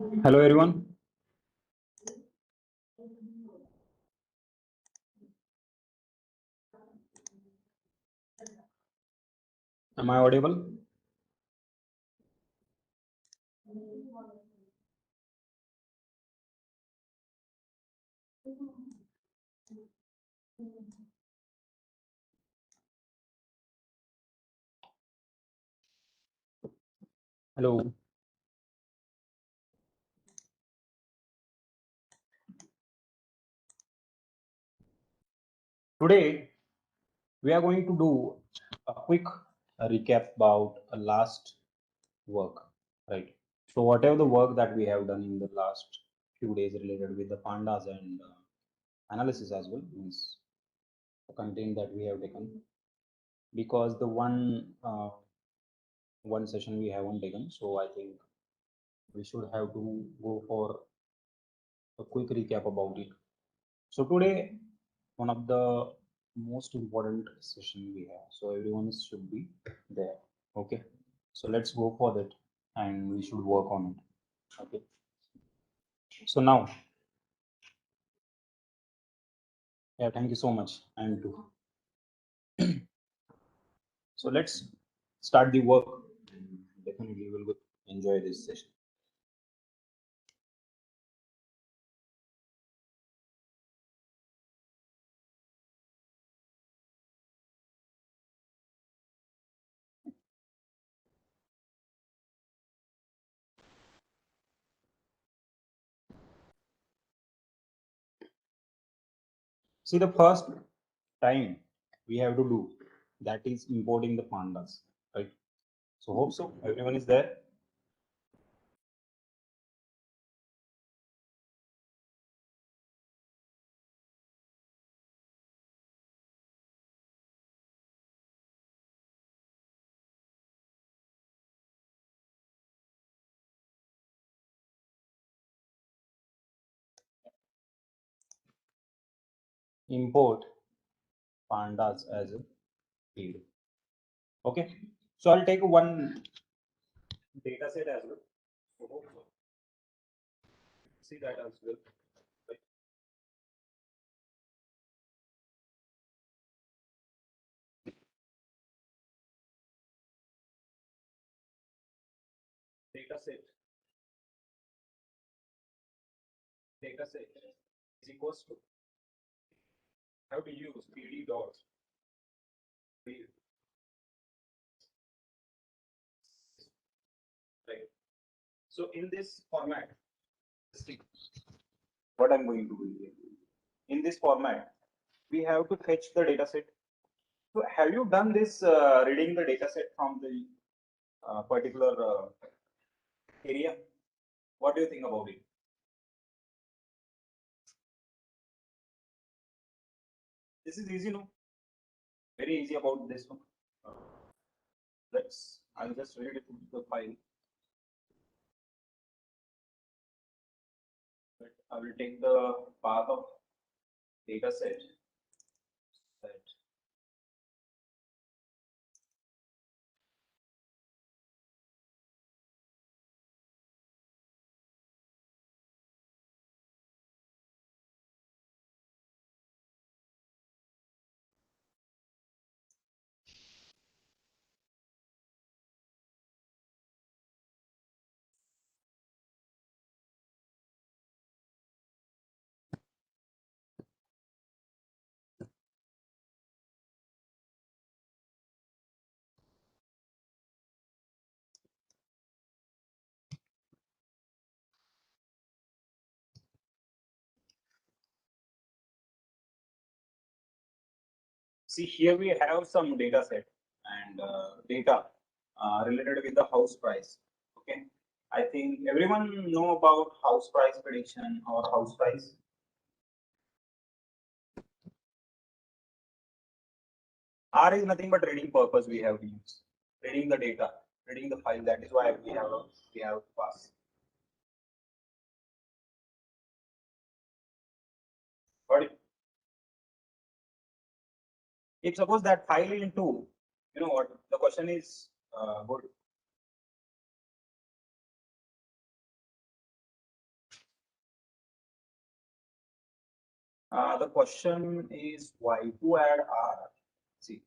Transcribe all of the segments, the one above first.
Hello everyone. Am I audible? Hello. Today we are going to do a quick recap about a last work, right? So whatever the work that we have done in the last few days related with the pandas and analysis as well, means the content that we have taken, because the one session we haven't taken, so I think we should have to go for a quick recap about it. So today, one of the most important session we have. So everyone should be there. Okay. So let's go for that, and we should work on it. Okay. So now, yeah, thank you so much. And too. So let's start the work. And definitely, we'll enjoy this session. See, the first time we have to do that is importing the pandas, right? So hope so. Everyone is there. Import pandas as a field. Okay. So I'll take one data set as well. So hope so. See that as well. Right. Data set. Data set is equals to have to use pd dot field. Right. So in this format, see what I'm going to do here. In this format, we have to fetch the data set. So have you done this reading the data set from the particular area? What do you think about it? This is easy, no? Very easy about this one. Uh, I'll just read it to the file. But I will take the path of data set. Set. See, here we have some data set and data related with the house price. Okay. I think everyone know about house price prediction or house price. R is nothing but reading purpose we have to use. Reading the data, reading the file. That is why we have to pass. But if suppose that file into, you know what, the question is good. The question is why to add R. See,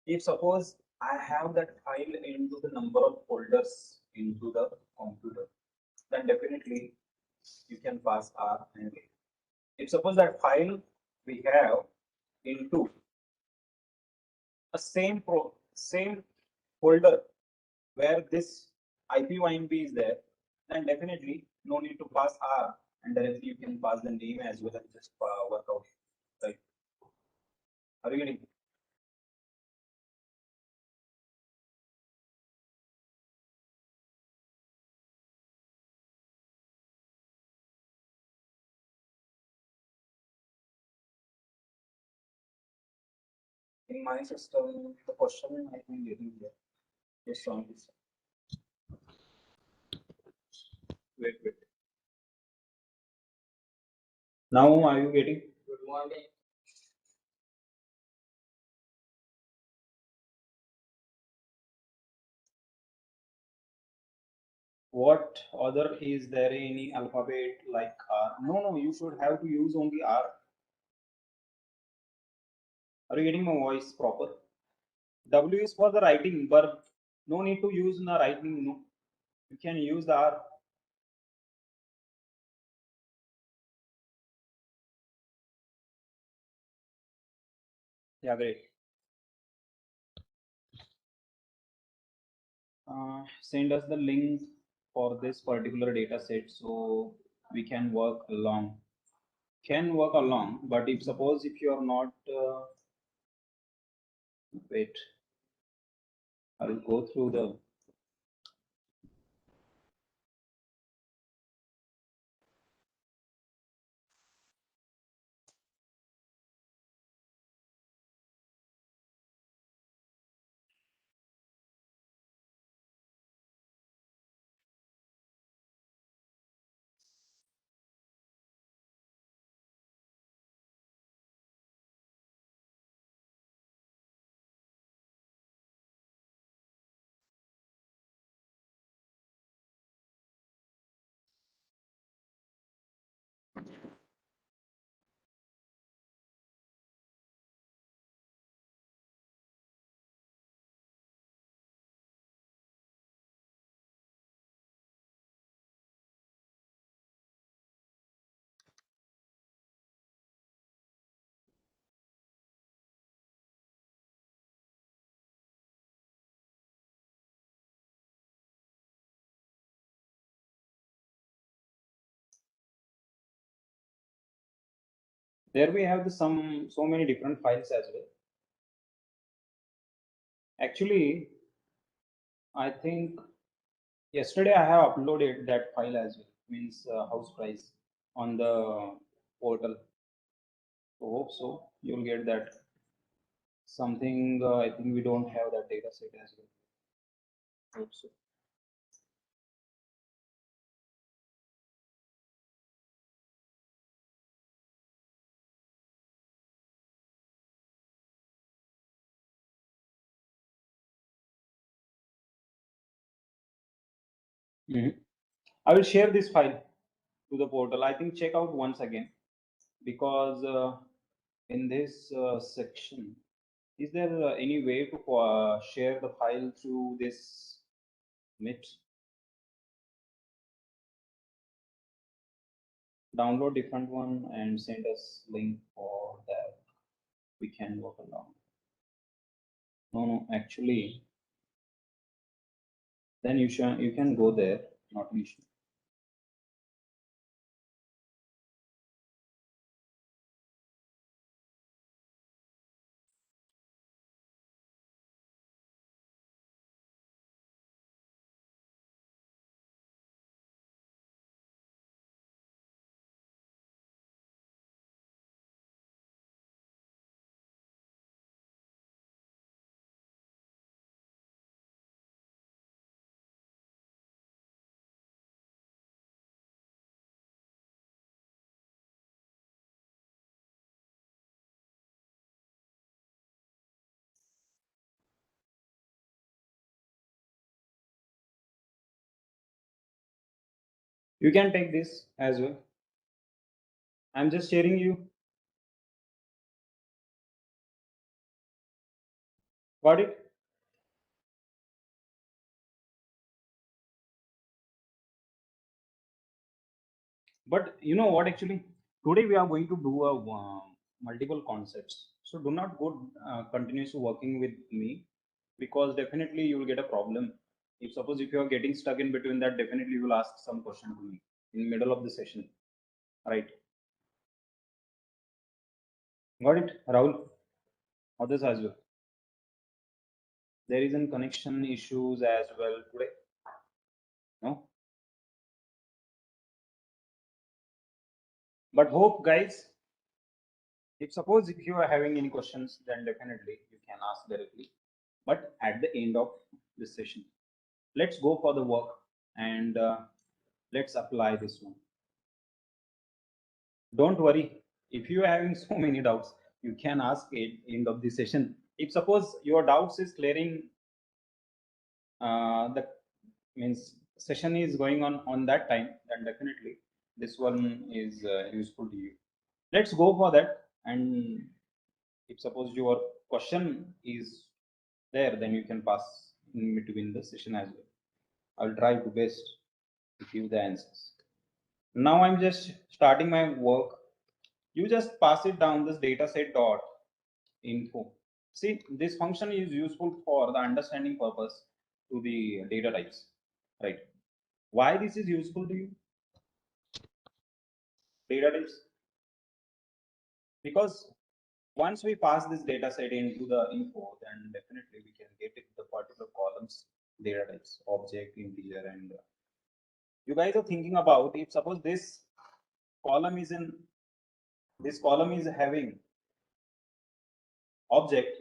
if suppose I have that file into the number of folders into the computer, then definitely you can pass R and A. If suppose that file we have into a same folder where this IPYMP is there, then definitely no need to pass R and directly you can pass the name as well and just work out. Right? Are you getting? In my system, the question I think getting here. Just on this. Wait. Now are you getting? Good morning. What other is there any alphabet like R? No, you should have to use only R. Are you getting my voice proper? W is for the writing, but no need to use in the writing. No, you can use the R. Yeah, great. Send us the link for this particular data set so we can work along. Can work along, but if suppose if you are not, wait, I will go through the. There we have the some so many different files as well. Actually, I think yesterday I have uploaded that file as well. Means house price on the portal. So hope so you'll get that. Something I think we don't have that data set as well. Hope so. Mhm. I will share this file to the portal. I think check out once again because in this section, is there any way to share the file through this Meet? Download different one and send us link for that. We can work along. No, actually, then you can go there. Not an issue. You can take this as well. I'm just sharing you. Got it? But you know what, actually, today we are going to do a multiple concepts. So do not go continuously working with me, because definitely you will get a problem. If suppose if you are getting stuck in between that, definitely you will ask some question to me in middle of the session, right? Got it, Rahul? Others as well. There is a connection issues as well today. No, but hope guys. If suppose if you are having any questions, then definitely you can ask directly. But at the end of this session, let's go for the work, and let's apply this one. Don't worry, if you are having so many doubts, you can ask at end of the session. If suppose your doubts is clearing, the means session is going on that time, then definitely this one is useful to you. Let's go for that. And if suppose your question is there, then you can pass in between the session as well. I'll try to best to give the answers. Now I'm just starting my work. You just pass it down this dataset dot info. See, this function is useful for the understanding purpose to the data types, right? Why this is useful to you? Data types, because once we pass this data set into the info, then definitely we can get it the particular columns, data types, object, integer, and you guys are thinking about, if suppose column is in this column is having object,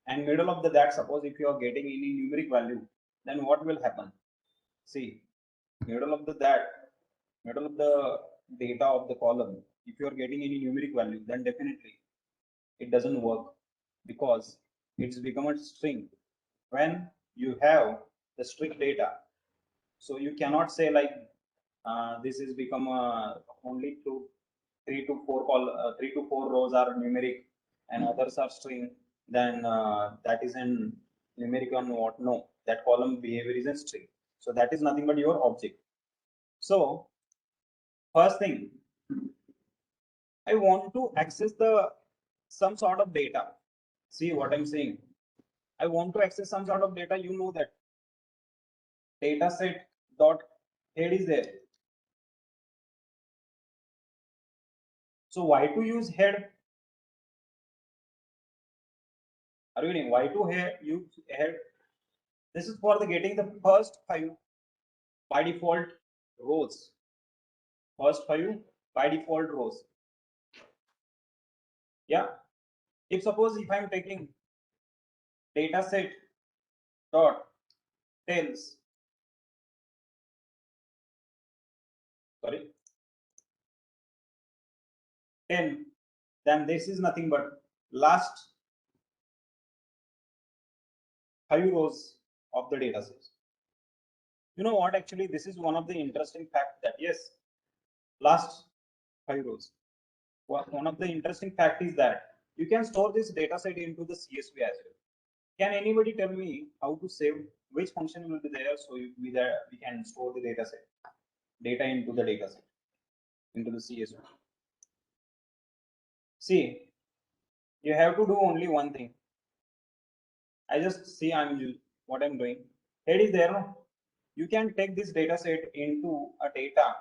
and middle of that, suppose if you are getting any numeric value, then what will happen? See, middle of middle of the data of the column, if you are getting any numeric value, then definitely it doesn't work, because it's become a string. When you have the strict data, so you cannot say like this is become only three to four rows are numeric and others are string, then that is an numeric on what? No, that column behavior is a string, so that is nothing but your object. So first thing, I want to access the some sort of data. See what I'm saying? I want to access some sort of data. You know that data set dot head is there. So why to use head? Are you getting why to use head? This is for the getting the first five by default rows. First five by default rows. Yeah. If suppose if I'm taking data set dot tells, sorry, 10, then this is nothing but last five rows of the data set. You know what? Actually, this is one of the interesting fact that yes, last five rows. One of the interesting fact is that you can store this data set into the CSV as well. Can anybody tell me how to save, which function will be there, so we can store the data into the data set into the CSV? See, you have to do only one thing. I just see what I'm doing. Head is there, no? You can take this data set into a data.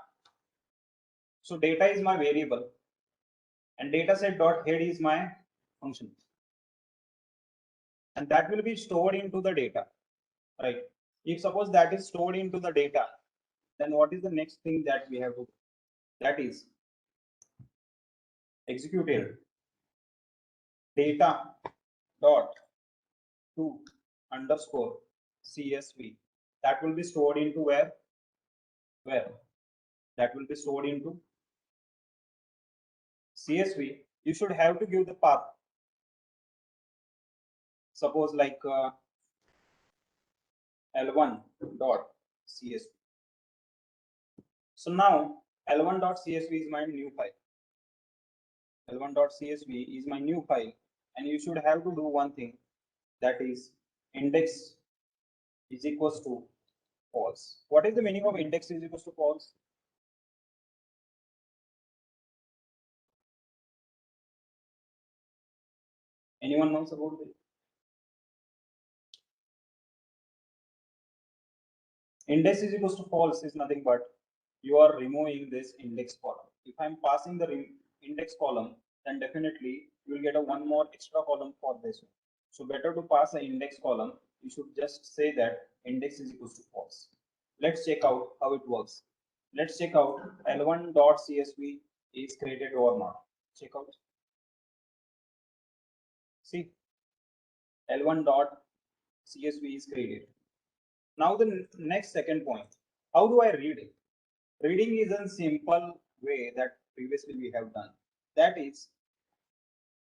So data is my variable, and data set dot head is my function, and that will be stored into the data, right? If suppose that is stored into the data, then what is the next thing that we have to do? That is executed data dot to underscore CSV. That will be stored into where? Where? That will be stored into CSV. You should have to give the path. Suppose like L1 dot CSV. So now L1 dot CSV is my new file. L1 dot CSV is my new file, and you should have to do one thing. that is index is equals to false. What is the meaning of index is equals to false? Anyone knows about this? Index is equals to false is nothing but you are removing this index column. If I'm passing the index column, then definitely you will get a one more extra column for this one. So better to pass an index column. You should just say that index is equals to false. Let's check out how it works. Let's check out L1.csv is created or not. Check out. See, L1.csv is created. Now the next second point. How do I read it? Reading is a simple way that previously we have done. That is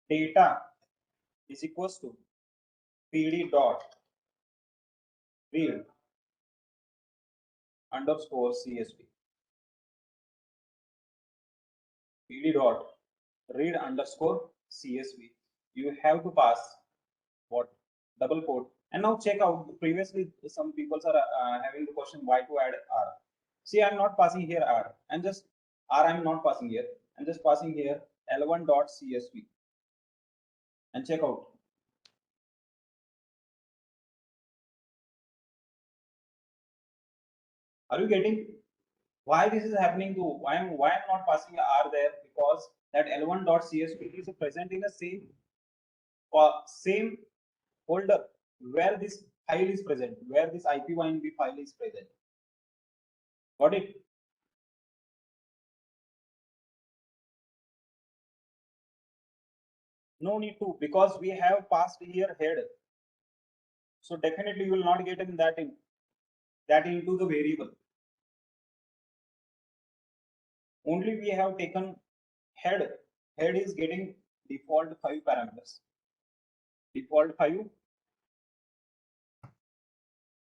data is equals to pd dot read underscore csv. Pd dot read underscore csv. You have to pass what double quote. And now check out. Previously, some people are having the question why to add r. See, I'm not passing here r. I'm just r. I'm not passing here. I'm just passing here l1.csv. And check out. Are you getting why this is happening to why I'm not passing a R there? Because that L1.csv is present in the same folder where this file is present, where this IPYNB file is present. Got it? No need to, because we have passed here head. So definitely you will not get in that into the variable. Only we have taken head. Head is getting default 5 parameters. Default 5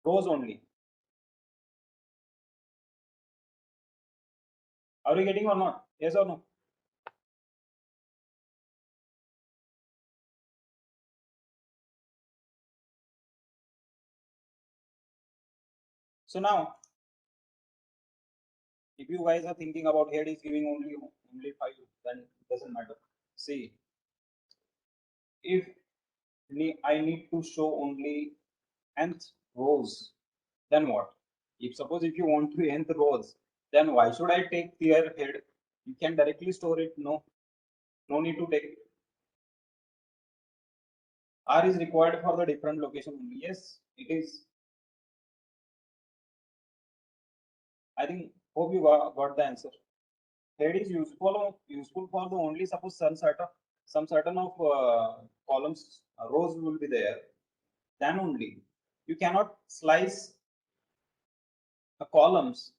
rows only. Are you getting or not? Yes or no? So now, if you guys are thinking about head is giving only 5, then it doesn't matter. See, if I need to show only nth rows, then what? If you want to nth rows, then why should I take their head? You can directly store it. No need to take. R is required for the different location only. Yes, it is. I think hope you got the answer. Head is useful for the only suppose some certain of columns rows will be there, then only you cannot slice the columns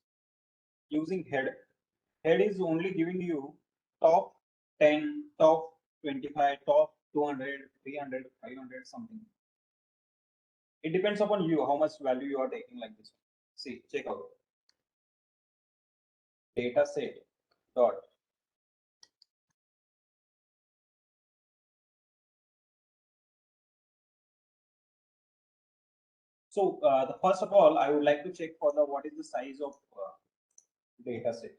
using head. Head is only giving you top 10, top 25, top 200, 300, 500 something. It depends upon you how much value you are taking like this. See, check out data set dot. So the first of all, I would like to check for the what is the size of data set.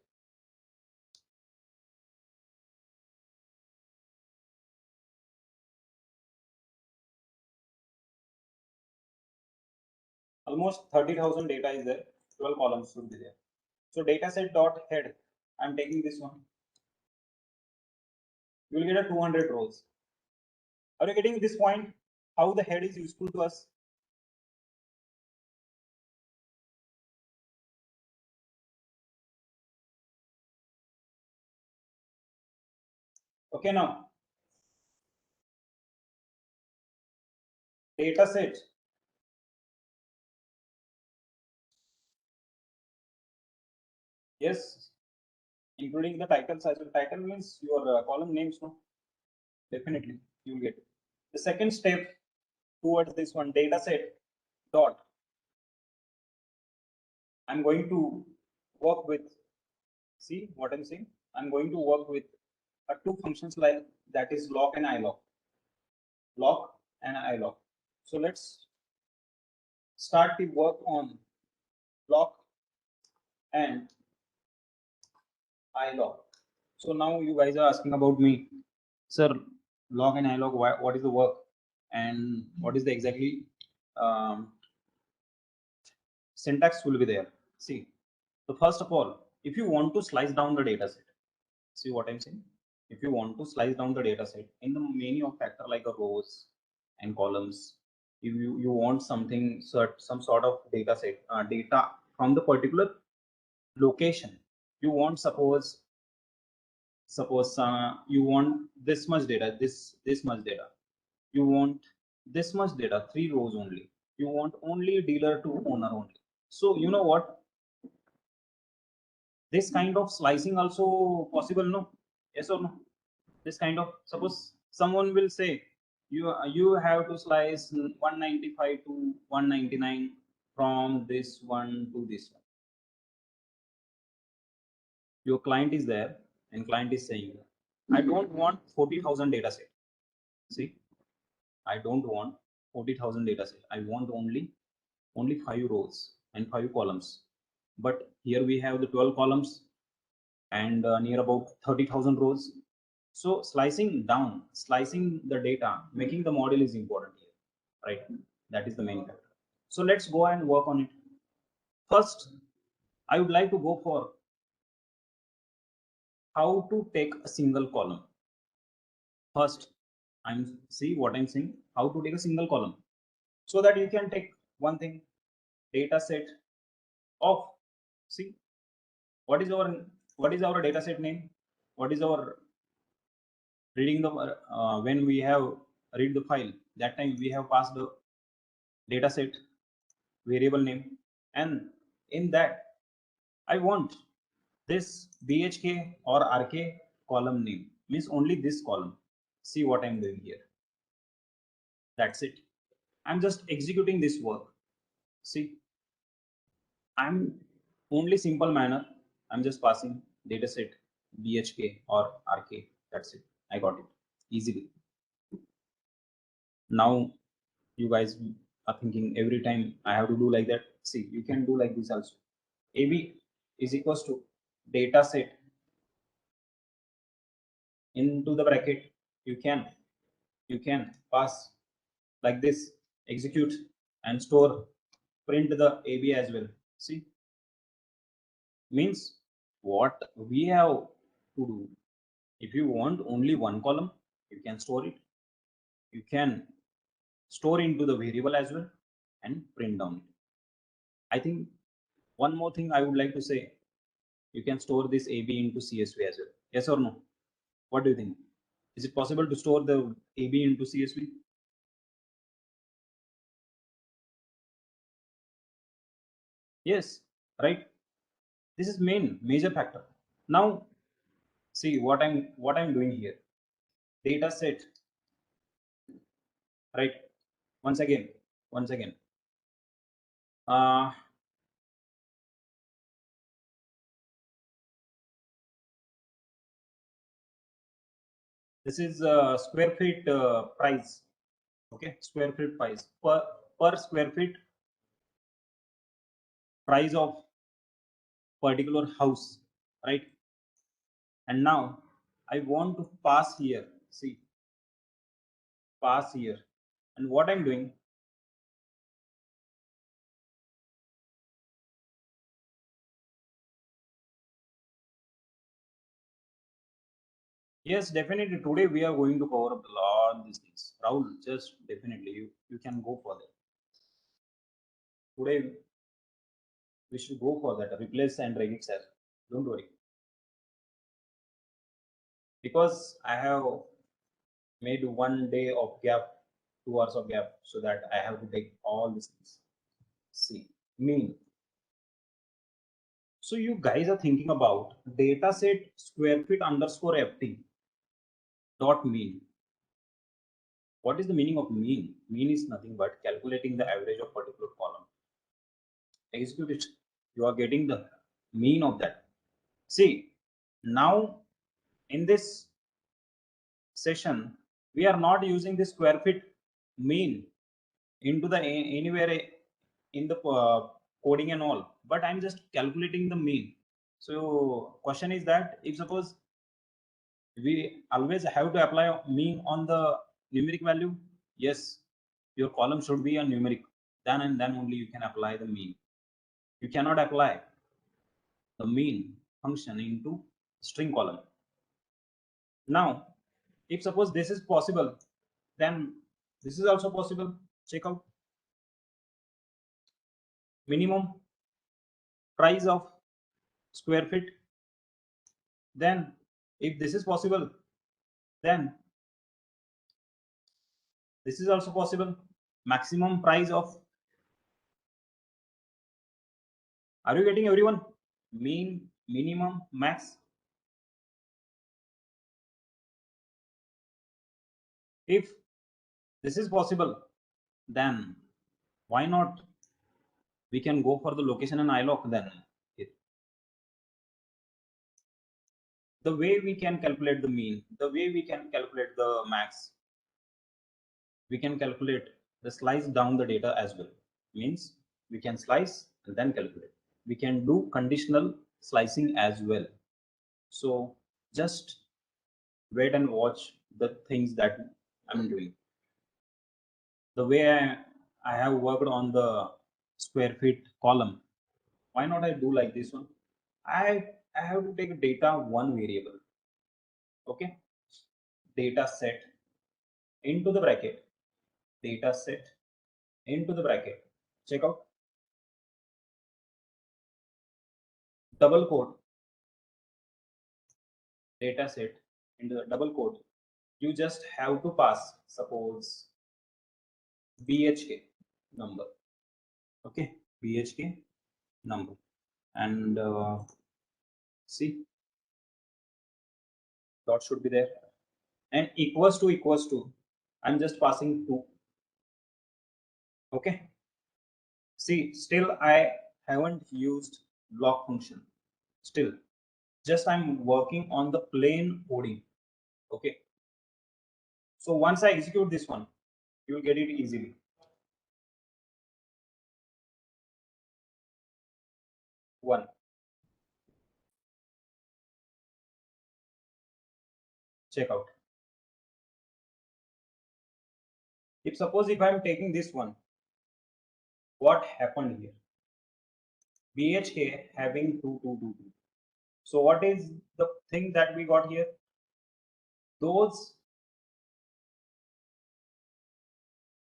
Almost 30,000 data is there. 12 columns should be there. So dataset dot head. I'm taking this one. You will get a 200 rows. Are you getting this point? How the head is useful to us? Okay, now data set. Yes, including the title size. Title means your column names. No, definitely you will get. The second step towards this one data set dot. I'm going to work with. See what I'm saying? I'm going to work with two functions like that is lock and ilock. Lock and ilock. So let's start the work on log and ilog. So now you guys are asking about me, sir, log and ilog, what is the work and what is the exactly um, syntax will be there. See, so first of all, if you want to slice down the data set, see what I'm saying? If you want to slice down the data set in the many of factor like a rows and columns, if you want something, some sort of data set, data from the particular location, you want suppose you want this much data, this much data, you want this much data, 3 rows only, you want only dealer to owner only. So you know what, this kind of slicing also possible, no? Yes or no? This kind of, suppose someone will say you have to slice 195 to 199 from this one to this one. Your client is there and client is saying, I don't want 40,000 data set. See, I don't want 40,000 data set, I want only 5 rows and 5 columns. But here we have the 12 columns and near about 30,000 rows. So slicing down, slicing the data, making the model is important here, right? That is the main factor. So let's go and work on it. First, I would like to go for how to take a single column. First, I'm see what I'm saying, how to take a single column, so that you can take one thing, data set of, see, what is our data set name, what is our reading the when we have read the file, that time we have passed the data set variable name, and in that I want this bhk or rk column name, means only this column. See what I'm doing here, that's it. I'm just executing this work. See, I'm only simple manner, I'm just passing data set bhk or rk, that's it. I got it easily. Now you guys are thinking every time I have to do like that. See, you can do like this also. AB is equals to data set into the bracket. You can pass like this, execute and store, print the AB as well. See, means what we have to do. If you want only one column, you can store it. You can store into the variable as well and print down it. I think one more thing I would like to say, you can store this AB into CSV as well. Yes or no? What do you think? Is it possible to store the AB into CSV? Yes, right. This is major factor. Now see what I'm doing here. Data set, right? Once again, once again. Uh, this is square feet price. Okay, square feet price per square feet price of particular house, right? And now I want to pass here. See, pass here. And what I'm doing, yes, definitely today we are going to cover up a lot of these things. Rahul, just definitely you can go for that. Today we should go for that. Replace and regix as. Don't worry. Because I have made one day of gap, 2 hours of gap, so that I have to take all these things. See, mean. So you guys are thinking about data set square feet underscore ft dot mean. What is the meaning of mean? Mean is nothing but calculating the average of particular column. Execute it. You are getting the mean of that. See, now in this session, we are not using the square feet mean. into the anywhere in the coding and all, but I'm just calculating the mean. So question is that if suppose we always have to apply mean on the numeric value, yes, your column should be a numeric, then and then only you can apply the mean. You cannot apply the mean function into string column. Now if suppose this is possible, then this is also possible. Check out minimum price of square feet. Then if this is possible, then this is also possible. Maximum price of, are you getting everyone? Mean, minimum, max. If this is possible, then why not we can go for the location and iloc then. The way we can calculate the mean, the way we can calculate the max, we can calculate the slice down the data as well. Means we can slice and then calculate. We can do conditional slicing as well. So just wait and watch the things that I'm doing. The way I have worked on the square feet column, why not I do like this one? I have to take data one variable. Okay, data set into the bracket, data set into the bracket. Check out double quote, data set into the double quote. You just have to pass, suppose BHK number. Okay, BHK number, and see, dot should be there, and equals to, I'm just passing 2. Okay, see, still I haven't used block function. Still, just I'm working on the plain coding. Okay, so once I execute this one, you will get it easily. One, check out. If suppose if I'm taking this one, what happened here? BHK having 2. So what is the thing that we got here? Those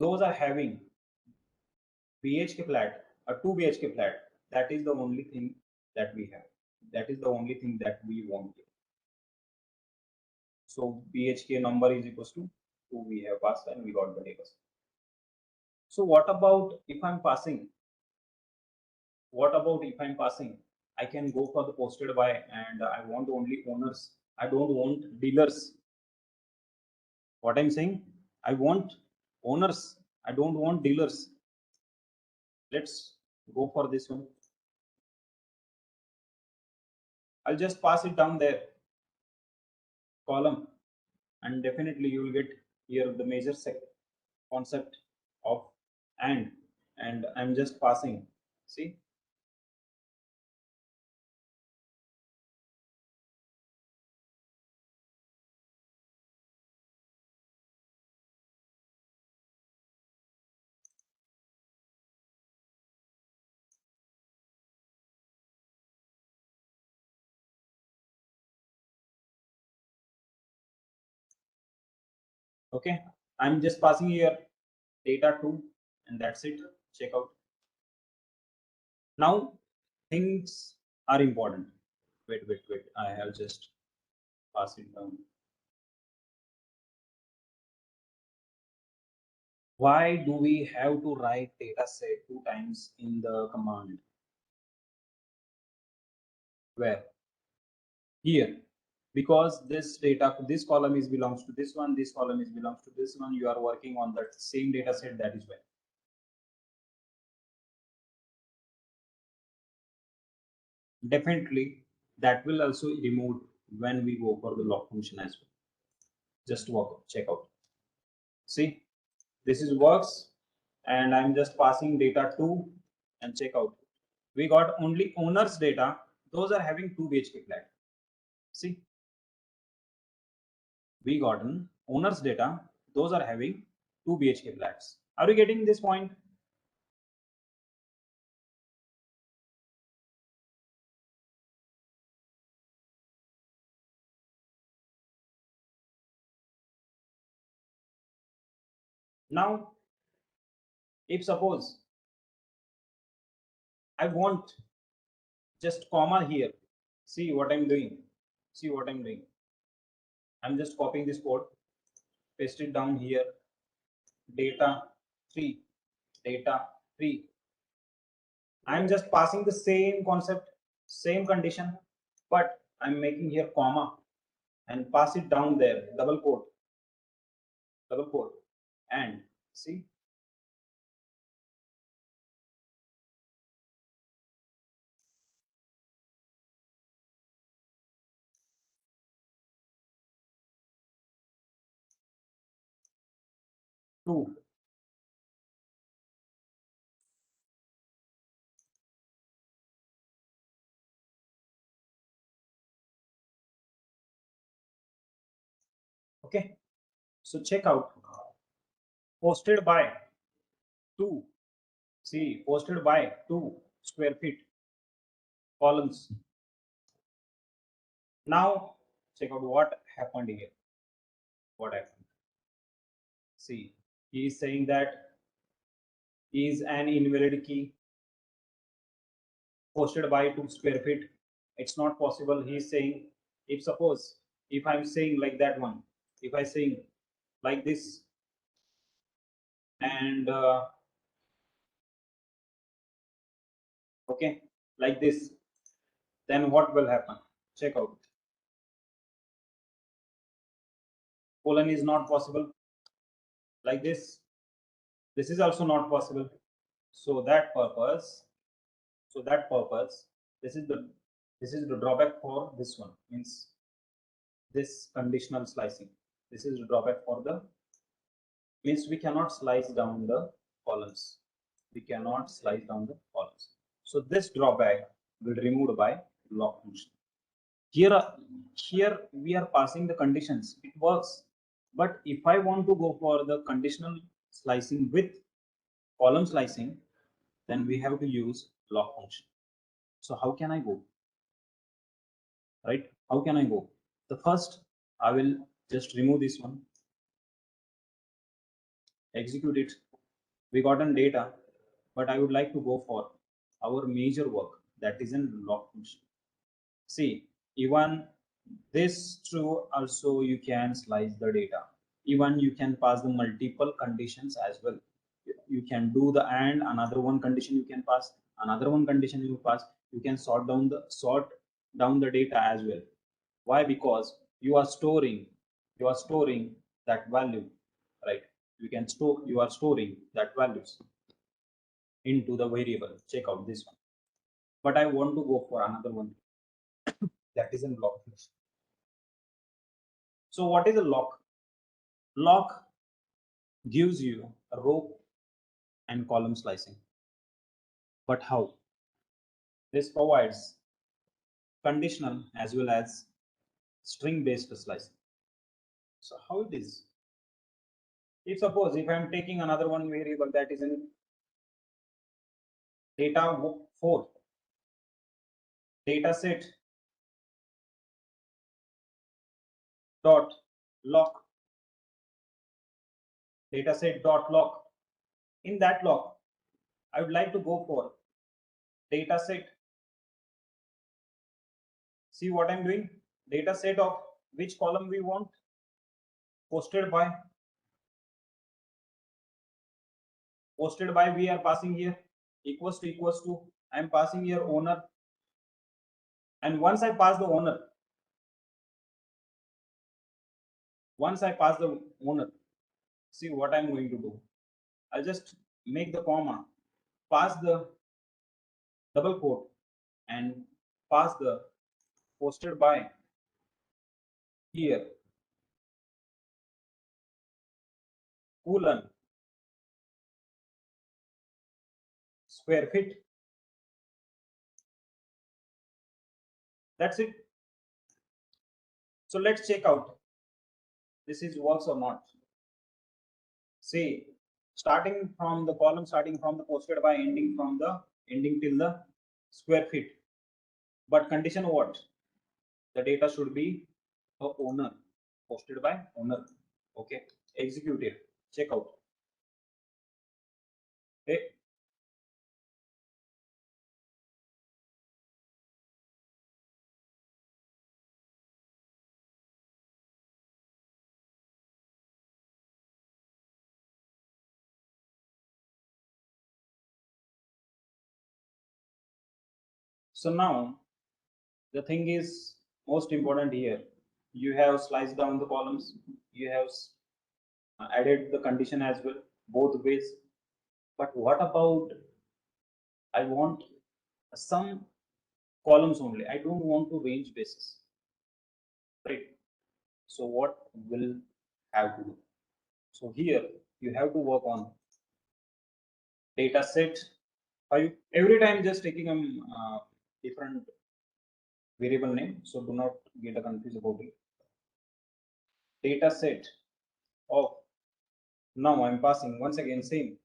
are having BHK flat, a 2 BHK flat. That is the only thing that we have. That is the only thing that we want here. So BHK number is equals to 2 we have passed and we got the data. So what about if I'm passing? What about if I'm passing? I can go for the posted by, and I want only owners. I don't want dealers. What I'm saying, I want owners. I don't want dealers. Let's go for this one. I'll just pass it down there, column, and definitely you will get here the major concept of and I'm just passing. See, okay, I'm just passing here data 2, and that's it. Check out. Now things are important. Wait, I have just passed it down. Why do we have to write data set 2 times in the command? Where? Here, because this column is belongs to this one, this column is belongs to this one. You are working on that same data set, that is why. Definitely that will also remove when we go for the log function as well. Just check out. See, this is works, and I'm just passing data 2 and check out. We got only owners data. Those are having 2 BHK flat. See, we gotten owners data. Those are having 2 BHK flats. Are you getting this point? Now, if suppose I want just comma here, see what I'm doing. See what I'm doing. I'm just copying this code, paste it down here. Data 3, data 3. I'm just passing the same concept, same condition, but I'm making here comma and pass it down there, double quote, and see 2. Okay, so check out posted by 2. See, posted by 2 square feet columns. Now check out what happened here. What happened? See, he is saying that is an invalid key posted by 2 square feet. It's not possible. He is saying, if suppose if I'm saying like that one, if I saying like this, and okay, like this, then what will happen? Check out. Colon is not possible. Like this is also not possible. So that purpose, this is the drawback for this one. Means this conditional slicing. This is the drawback for the, means we cannot slice down the columns. We cannot slice down the columns. So this drawback will be removed by lock function. Here, here we are passing the conditions. It works. But if I want to go for the conditional slicing with column slicing, then we have to use lock function. So how can I go? Right? How can I go? The first, I will just remove this one, execute it. We got an data, but I would like to go for our major work, that is in lock function. See, even this true also you can slice the data. Even you can pass the multiple conditions as well. You can do the and another one condition you can pass, another one condition you pass. You can sort down the data as well. Why? Because you are storing that value, right? You are storing that values into the variable. Check out this one. But I want to go for another one, that is in block function. So what is a lock? Lock gives you a row and column slicing. But how? This provides conditional as well as string based slicing. So how it is? If suppose if I'm taking another one variable that is in data 4, data set dot lock, data set dot lock. In that lock, I would like to go for data set. See what I'm doing? Data set of which column we want, posted by. Posted by we are passing here equals to I am passing here owner, and once I pass the owner, see what I'm going to do. I'll just make the comma, pass the double quote, and pass the posted by here colon square feet. That's it. So let's check out this is works or not. See, starting from the column, starting from the posted by, ending from the ending till the square feet. But condition what? The data should be a owner, posted by owner. Okay, executive. Check out. Okay. So now the thing is most important here. You have sliced down the columns. You have added the condition as well, both ways. But what about I want some columns only. I don't want to range basis, right? So what will have to do? So here you have to work on data set. Every time just taking a different variable name, so do not get a confused about it. Data set of now I'm passing once again same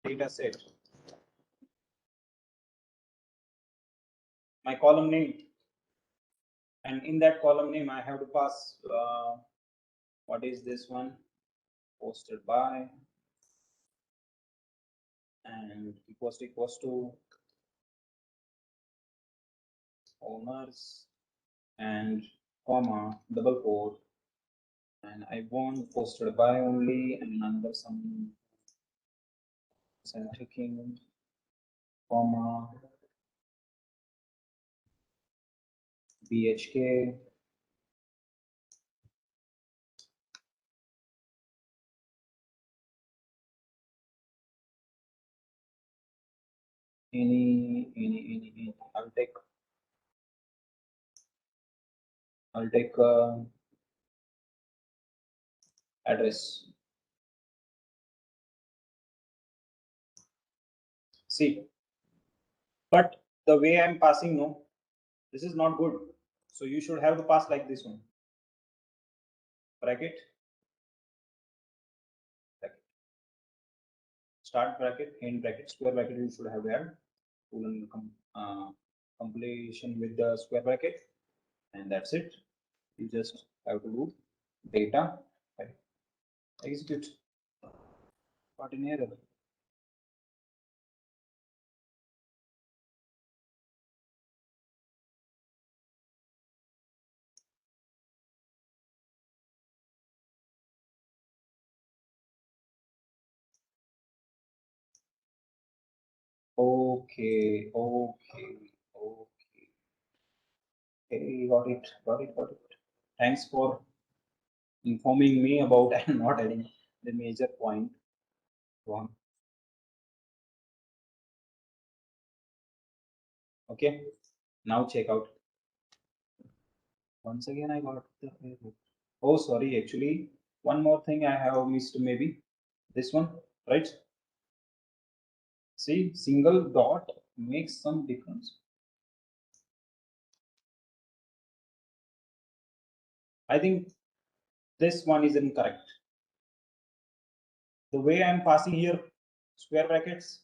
data set. My column name, and in that column name I have to pass what is this one, posted by, and equals to owners and comma double quote, and I want posted by only, and under some clicking comma bhk, any I'll take address. See, but the way I'm passing, no, this is not good. So you should have to pass like this one. Bracket, bracket, start bracket, end bracket, square bracket. You should have had colon completion with the square bracket, and that's it. You just have to do data, right? Execute. Got an error. Okay, okay, okay. Hey, got it. Thanks for informing me about and not adding the major point wrong. Okay, now check out. Once again, I got the error. Oh, sorry. Actually, one more thing I have missed. Maybe this one, right? See, single dot makes some difference. I think this one is incorrect. The way I'm passing here, square brackets,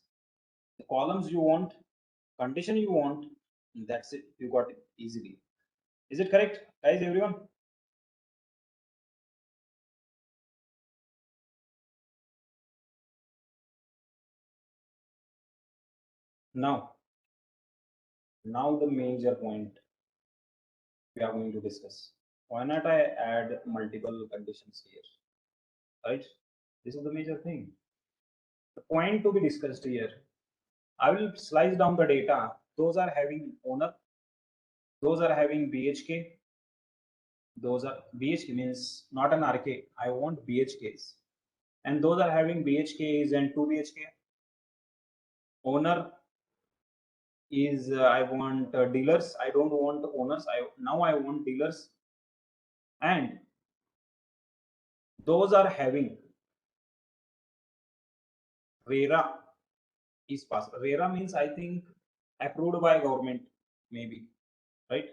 the columns you want, condition you want, that's it. You got it easily. Is it correct, guys? Everyone? Now, now the major point we are going to discuss. Why not I add multiple conditions here, right? This is the major thing. The point to be discussed here. I will slice down the data. Those are having owner. Those are having BHK. Those are BHK means not an RK. I want BHKs. And those are having BHKs and 2 BHK. Owner is I want dealers. I don't want owners. I want dealers. And those are having RERA is passed. RERA means I think approved by government, maybe, right?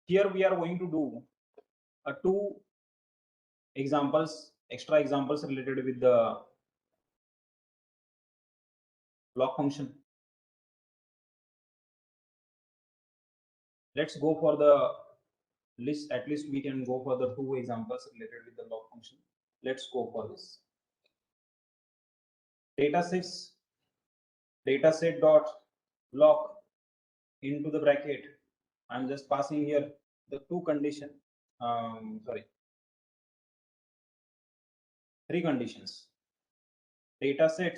Here we are going to do two examples, extra examples related with the block function. Let's go for the list. At least we can go for the two examples related with the block function. Let's go for this. Dataset dot block into the bracket. I'm just passing here the two condition. Three conditions. Dataset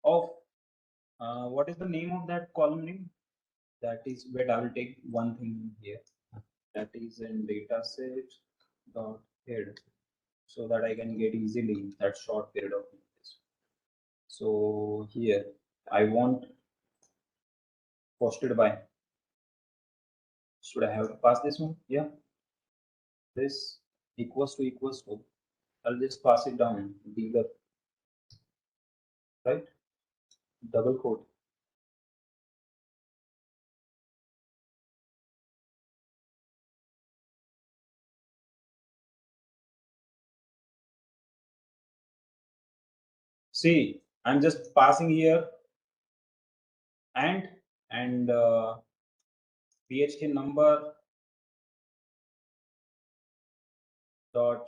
of what is the name of that column name? That is, wait, I will take one thing here. That is in dataset dot head, so that I can get easily that short period of this. So here I want posted by. Should I have to pass this one? Yeah. This equals to. I'll just pass it down. Dealer, right? Double quote. See, I'm just passing here and PHK number dot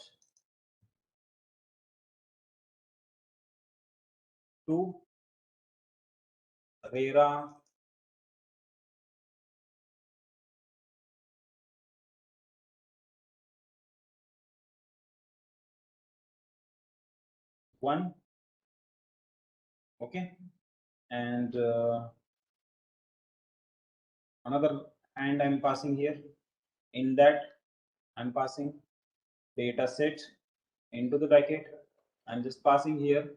to RERA one. Okay, and another and I'm passing here. In that I'm passing data set into the bracket. I'm just passing here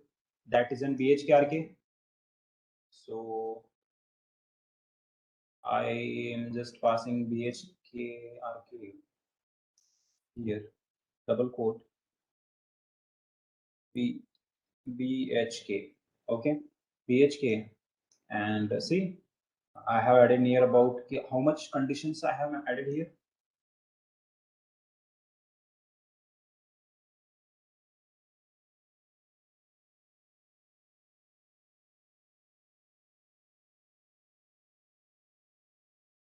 that is in BHKRK. So I am just passing BHKRK here, double quote BHK. Okay, BHK, and see, I have added here about how much conditions I have added here.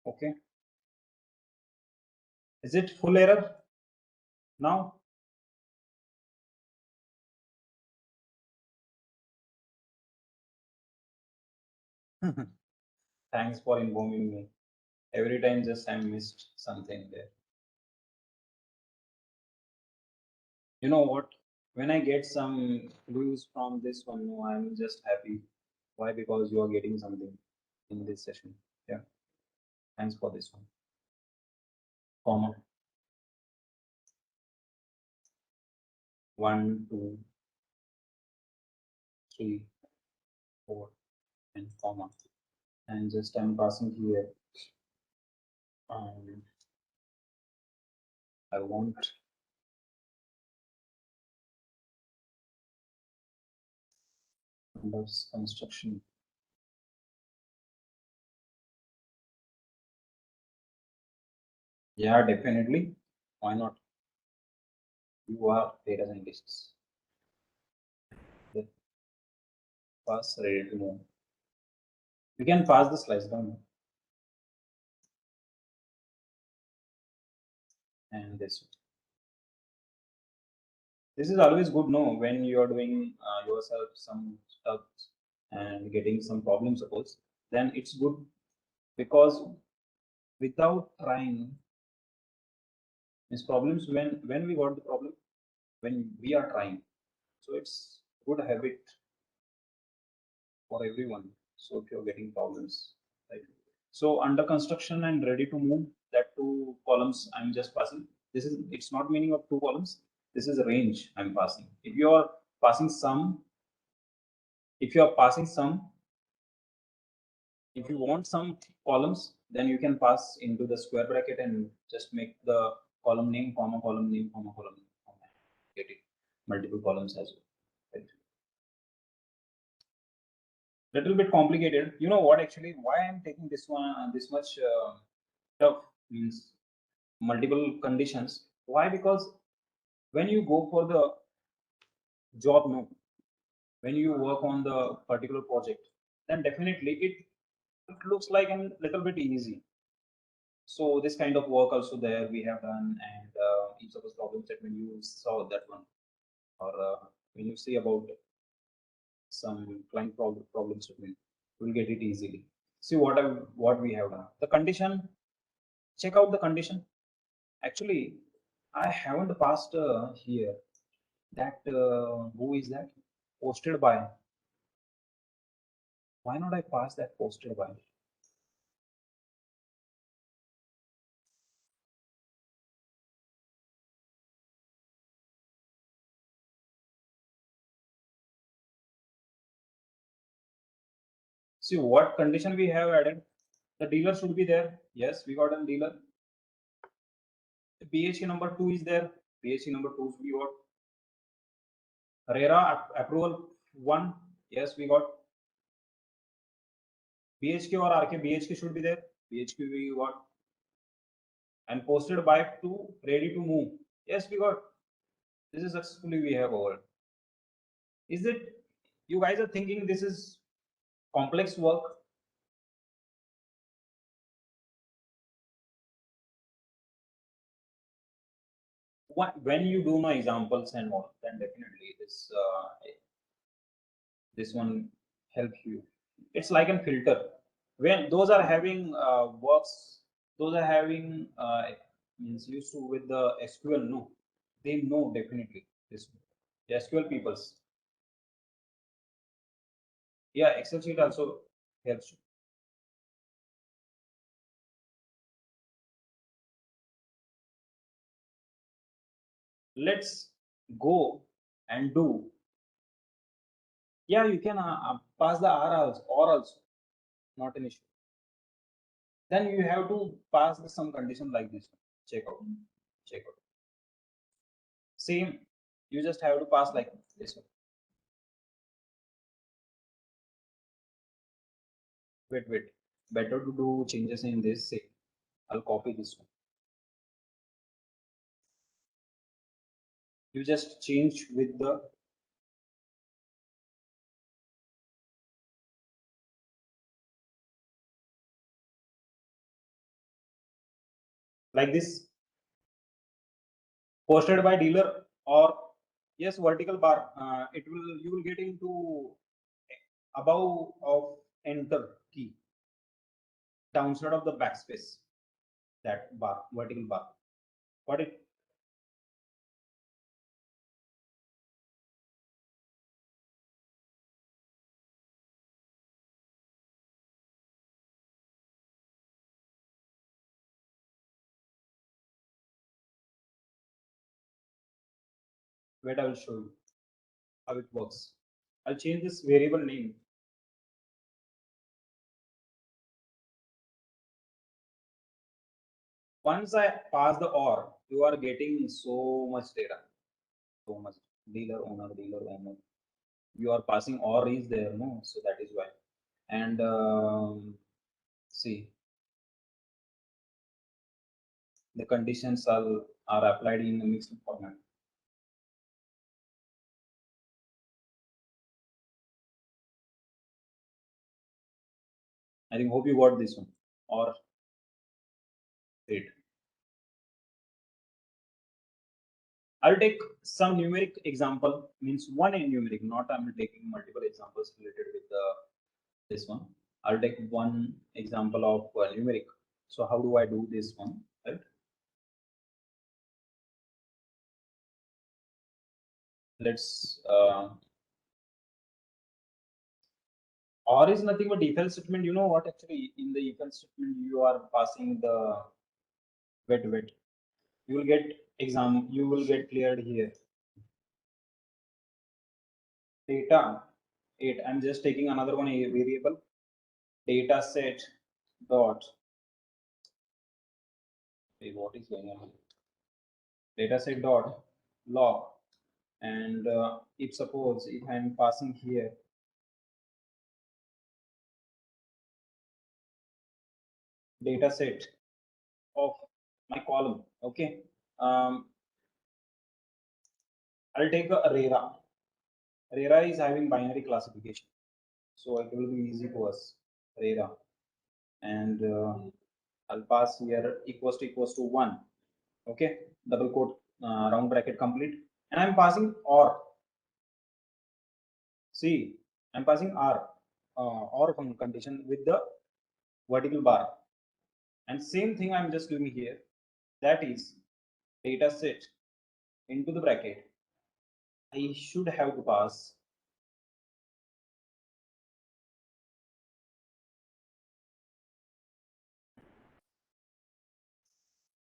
Okay, is it full error now? Thanks for informing me. Every time just I missed something there. You know what? When I get some clues from this one, no, I'm just happy. Why? Because you are getting something in this session. Yeah. Thanks for this one. Comma. 1, 2, 3, 4, and comma. And just I'm passing here. I want numbers construction. Yeah, definitely. Why not? You are data scientists. The pass ready to move. You can pass the slides down. And this is always good, no, when you are doing yourself some stuff and getting some problems, suppose, then it's good, because without trying these problems, when we got the problem, when we are trying, so it's good habit for everyone. So if you're getting problems, right? So under construction and ready to move, that two columns I'm just passing. This is, it's not meaning of two columns, this is a range I'm passing. If you are passing some, if you are passing some, if you want some columns, then you can pass into the square bracket and just make the column name, comma, column name, comma, column name, comma, get it multiple columns as well. Right? Little bit complicated. You know what? Actually, why I'm taking this one this much tough means multiple conditions. Why? Because when you go for the job, no, when you work on the particular project, then definitely it looks like a little bit easy. So this kind of work also there we have done, and each of the problem set when you saw that one, or when you see about some client problem statement, you will get it easily. See what we have done. The condition. Check out the condition. Actually, I haven't passed here that who is that posted by. Why not I pass that posted by? See what condition we have added. The dealer should be there. Yes, we got a dealer. The PHK number 2 is there. PHK number 2 should be what? RERA approval 1. Yes, we got. BHK or RK. BHK should be there. BHK we got. And posted by 2, ready to move. Yes, we got. This is successfully we have over. Is it you guys are thinking this is complex work? When you do no examples and all, then definitely this one help you. It's like a filter. When those are having works, those are having means used to with the SQL. No, they know definitely this. The SQL peoples. Yeah, Excel sheet also helps you. Let's go and do. Yeah, you can pass the R also, or also, not an issue. Then you have to pass some condition like this. Check out. Check out. Same. You just have to pass like this one. Wait. Better to do changes in this. Say, I'll copy this one. You just change with the like this posted by dealer or yes vertical bar. It will you will get into above of enter key downside of the backspace that bar vertical bar. What it wait I will show you how it works. I'll change this variable name. Once I pass the OR, you are getting so much data, so much dealer owner. You are passing OR is there, no? So that is why. And see, the conditions are applied in a mixed format. I think hope you got this one. Or wait, I'll take some numeric example. Means one in numeric, not I'm taking multiple examples related with the this one. I'll take one example of numeric. So how do I do this one? Right? Let's or is nothing but if else statement. You know what? Actually, in the if else statement, you are passing the wait. You will get exam. You will get cleared here. Data 8. I'm just taking another one a variable. Data set dot Hey, what is going on? Dataset dot log, and if suppose if I'm passing here dataset of my column, okay, I'll take a RERA. RERA is having binary classification, so it will be easy to us. RERA, and I'll pass here equals to 1, okay, double quote, round bracket complete, and I'm passing or. See, I'm passing or condition with the vertical bar, and same thing I'm just doing here. That is data set into the bracket. I should have to pass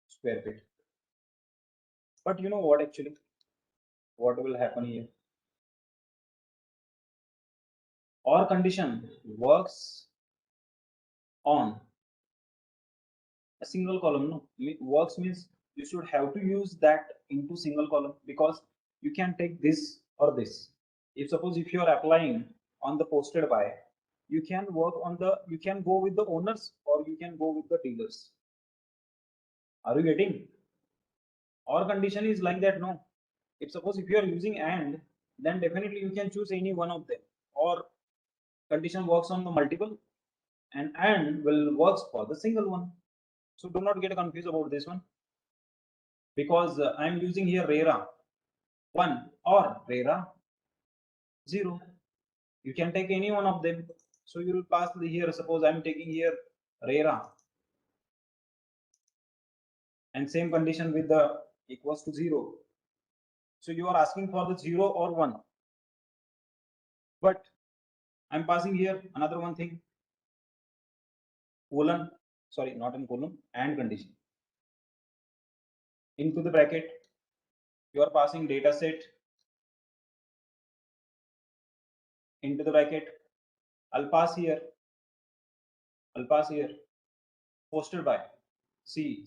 square bit. But you know what actually? What will happen here? Or condition works on a single column. No, works means you should have to use that into single column, because you can take this or this. If suppose if you are applying on the posted by, you can work on the, you can go with the owners or you can go with the dealers. Are you getting? Or condition is like that, no? If suppose if you are using and, then definitely you can choose any one of them. Or condition works on the multiple, and will works for the single one. So do not get confused about this one, because I'm using here RERA 1 or RERA 0. You can take any one of them. So you will pass the here. Suppose I'm taking here RERA, and same condition with the equals to 0. So you are asking for the 0 or 1. But I'm passing here another one thing, colon, sorry, not in colon, and condition. Into the bracket, you are passing data set into the bracket. I'll pass here, posted by. See,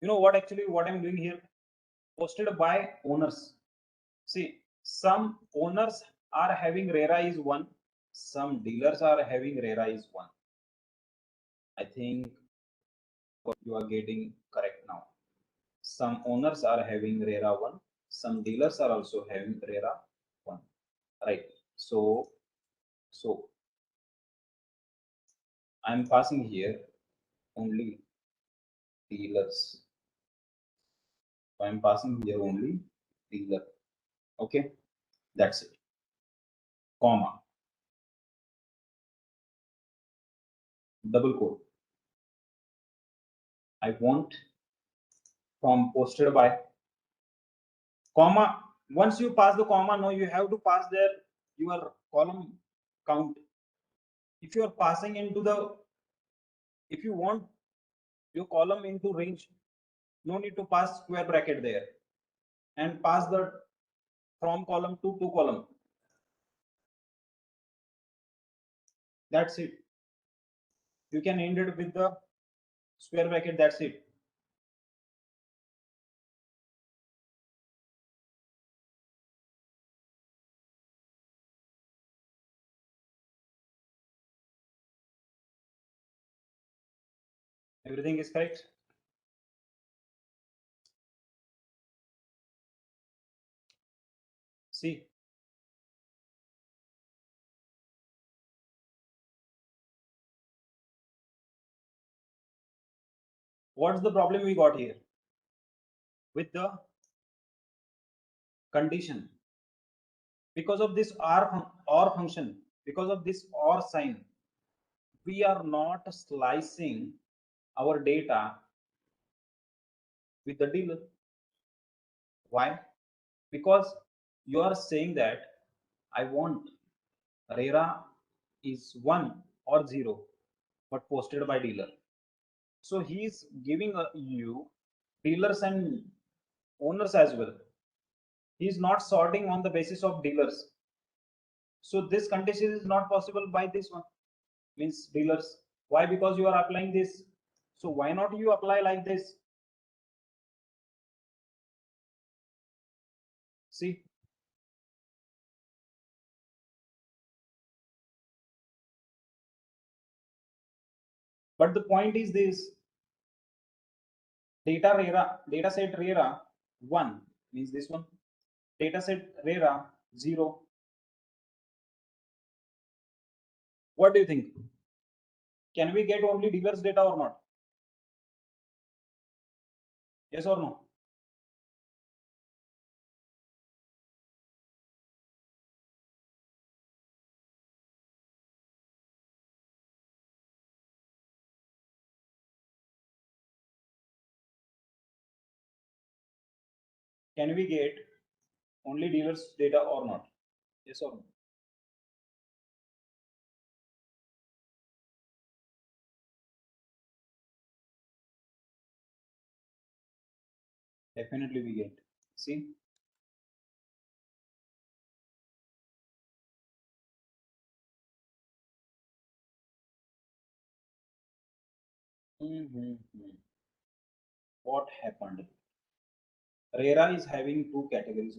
you know what actually what I'm doing here? Posted by owners. See, some owners are having RERA is 1, some dealers are having RERA is 1. I think you are getting correct now. Some owners are having RERA 1, some dealers are also having RERA 1. Right. So I'm passing here only dealers. So I'm passing here only dealer. Okay, that's it. Comma, double quote. I want from posted by, comma. Once you pass the comma, no, you have to pass there your column count. If you are passing into the, if you want your column into range, no need to pass square bracket there, and pass the from column to column. That's it. You can end it with the square bracket. That's it. Everything is correct. See, what's the problem we got here with the condition? Because of this or function, because of this or sign, we are not slicing our data with the dealer. Why? Because you are saying that I want RERA is 1 or 0, but posted by dealer. So he is giving you dealers and owners as well. He is not sorting on the basis of dealers. So this condition is not possible by this one, means dealers. Why? Because you are applying this. So why not you apply like this? See, but the point is this: data set RERA 1 means this one, data set RERA 0. What do you think? Can we get only dealers data or not? Yes or no? Can we get only dealers data or not? Yes or no? Definitely we get. See, what happened? RERA is having two categories,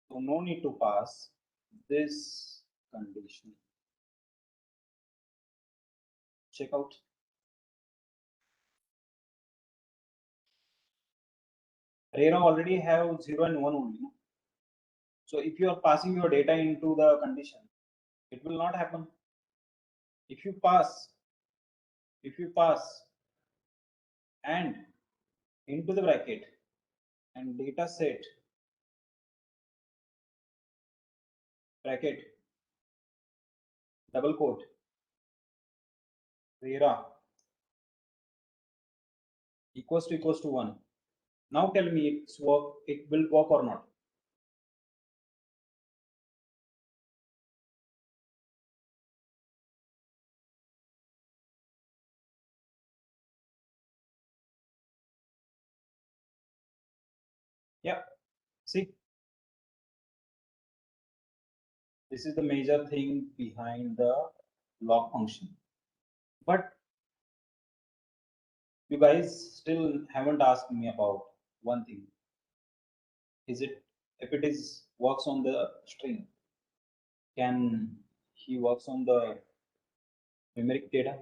so no need to pass this condition. Check out. RERA already have 0 and 1 only. No? So if you are passing your data into the condition, it will not happen. If you pass, if you pass and into the bracket and data set bracket double quote RERA equals to 1. Now tell me it will work or not. Yeah, see, this is the major thing behind the log function. But you guys still haven't asked me about one thing. Is it, if it is works on the string, can he works on the numeric data?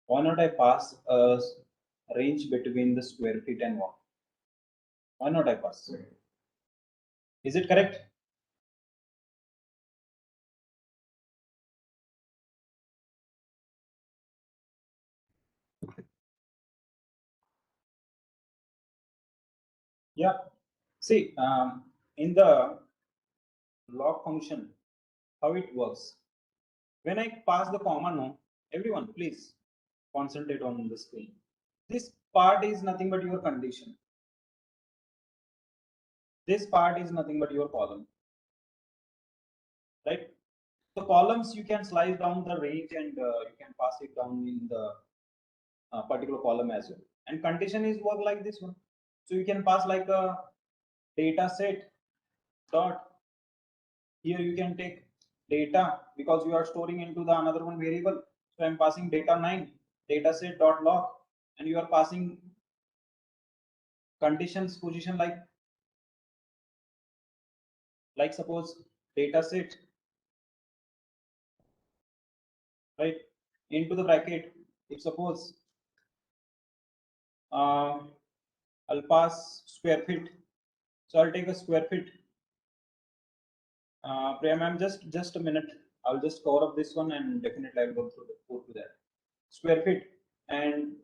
Why not I pass a range between the square feet and what? Why not I pass? Is it correct? Yeah. See, in the log function, how it works. When I pass the comma, no, everyone, please concentrate on the screen. This part is nothing but your condition. This part is nothing but your column, right? The columns you can slice down the range and you can pass it down in the particular column as well. And condition is work like this one. So you can pass like a data set dot. Here you can take data because you are storing into the another one variable. So I'm passing data 9 data set dot log, and you are passing conditions position like suppose data set, right, into the bracket. If suppose uh, I'll pass square feet, so I'll take a square feet. Priyam, I'm just a minute. I'll just cover up this one and definitely I'll go to that square feet. And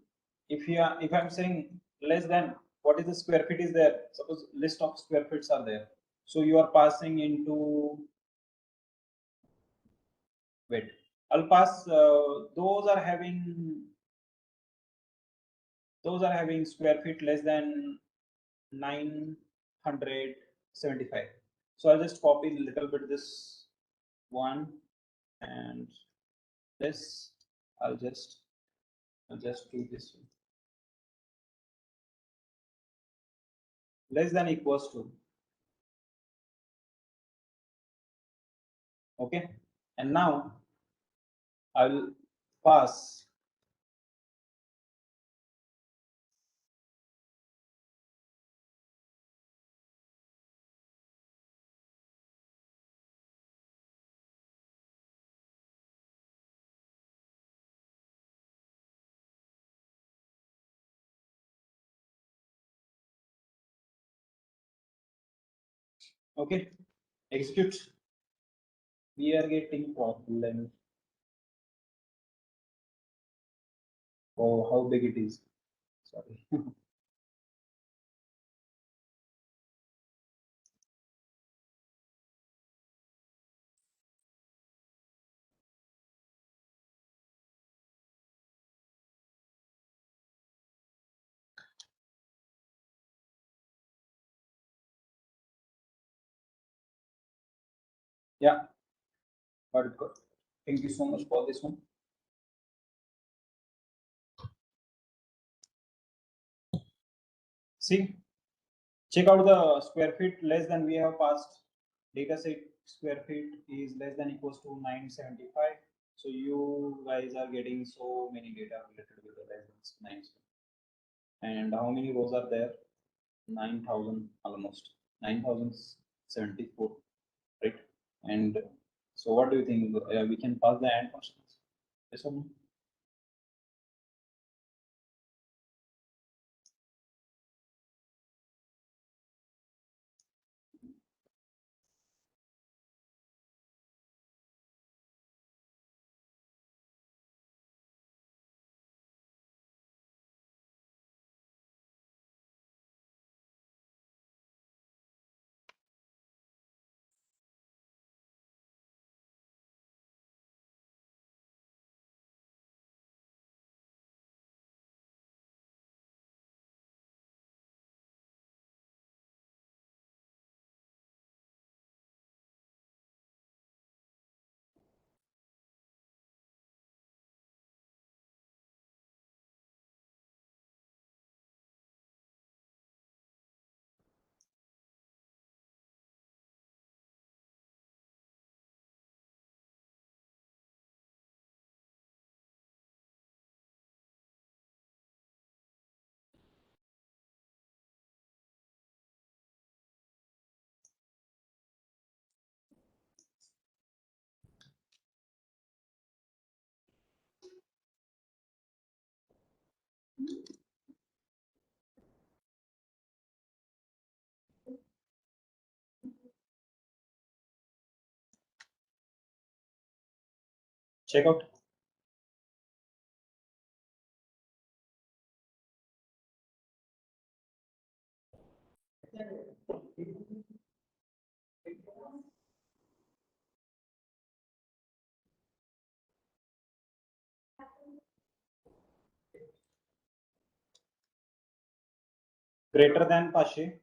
if I'm saying less than, what is the square feet is there? Suppose list of square feet are there. So you are passing into, wait, I'll pass those are having square feet less than 975. So I'll just copy a little bit this one and this. I'll just do this one. less than equals to. Okay, and now I will pass. Okay, execute. We are getting problem. Oh, how big it is. Sorry. Yeah, but good. Thank you so much for this one. See, check out the square feet less than we have passed. Data set square feet is less than equals to 975. So you guys are getting so many data related with the less than 9. And how many rows are there? 9,000 almost. 9,074, right? And so what do you think? We can pass the AND functions? Yes or no? Check out. Greater than 500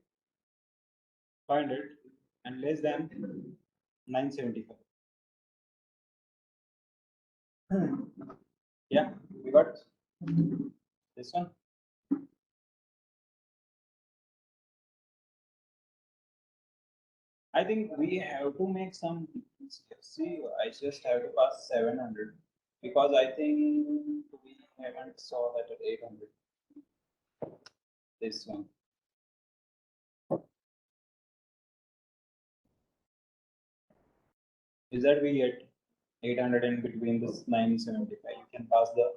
and less than 975. Yeah, we got this one. I think we have to make some. See, I just have to pass 700 because I think we haven't saw that at 800. This one is that we get 800 in between this 975. You can pass the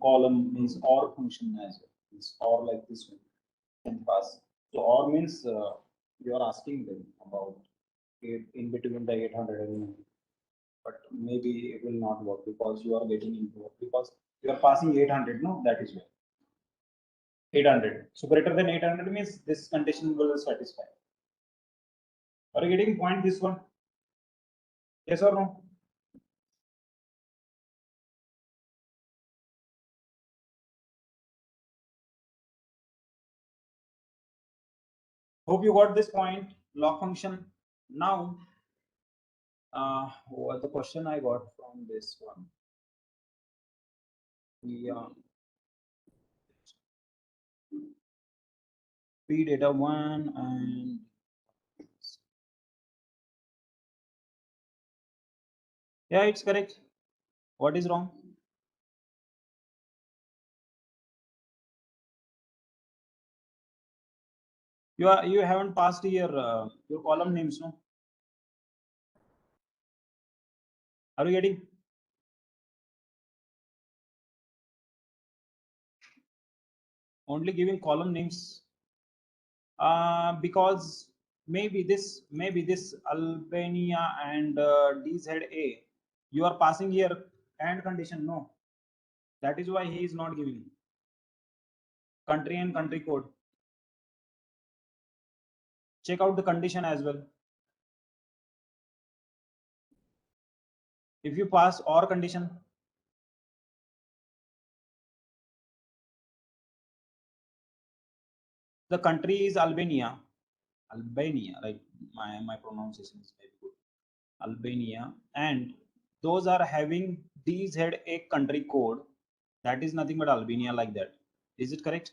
column means or function as well. It's or like this one can pass. So or means you are asking them about it in between the 800 and, but maybe it will not work because you are getting into it because you are passing 800. No, that is why 800. So greater than 800 means this condition will satisfy. Are you getting point this one? Yes or no? Hope you got this point. Log function. Now, what the question I got from this one? We P data 1 and yeah, it's correct. What is wrong? You haven't passed your column names, no? Are you getting? Only giving column names. Because maybe this Albania and DZA, you are passing here and condition, no? That is why he is not giving country and country code. Check out the condition as well. If you pass or condition, the country is Albania. Albania, right? My pronunciation is very good. Albania, and those are having DZA country code. That is nothing but Albania, like that. Is it correct?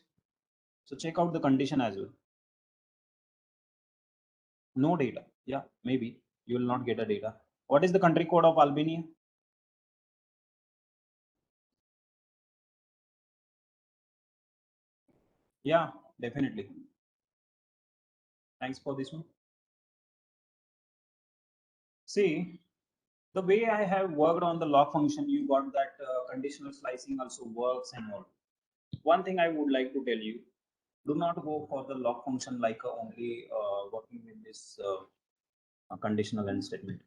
So check out the condition as well. No data. Yeah, maybe you will not get a data. What is the country code of Albania? Yeah, definitely. Thanks for this one. See, the way I have worked on the log function, you got that conditional slicing also works and all. One thing I would like to tell you, do not go for the log function like only working with this conditional end statement.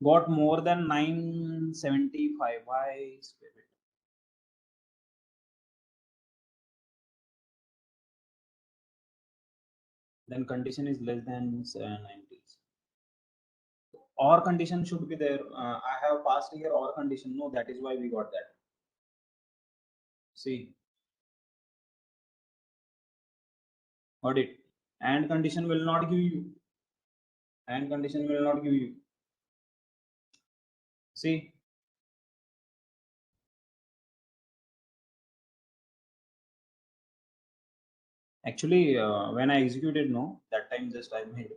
Got more than 975. Why? Spirit? Then condition is less than 90. Or condition should be there. I have passed here or condition. No, that is why we got that. See, got it. And condition will not give you. And condition will not give you. See, actually, when I executed, no, that time just I made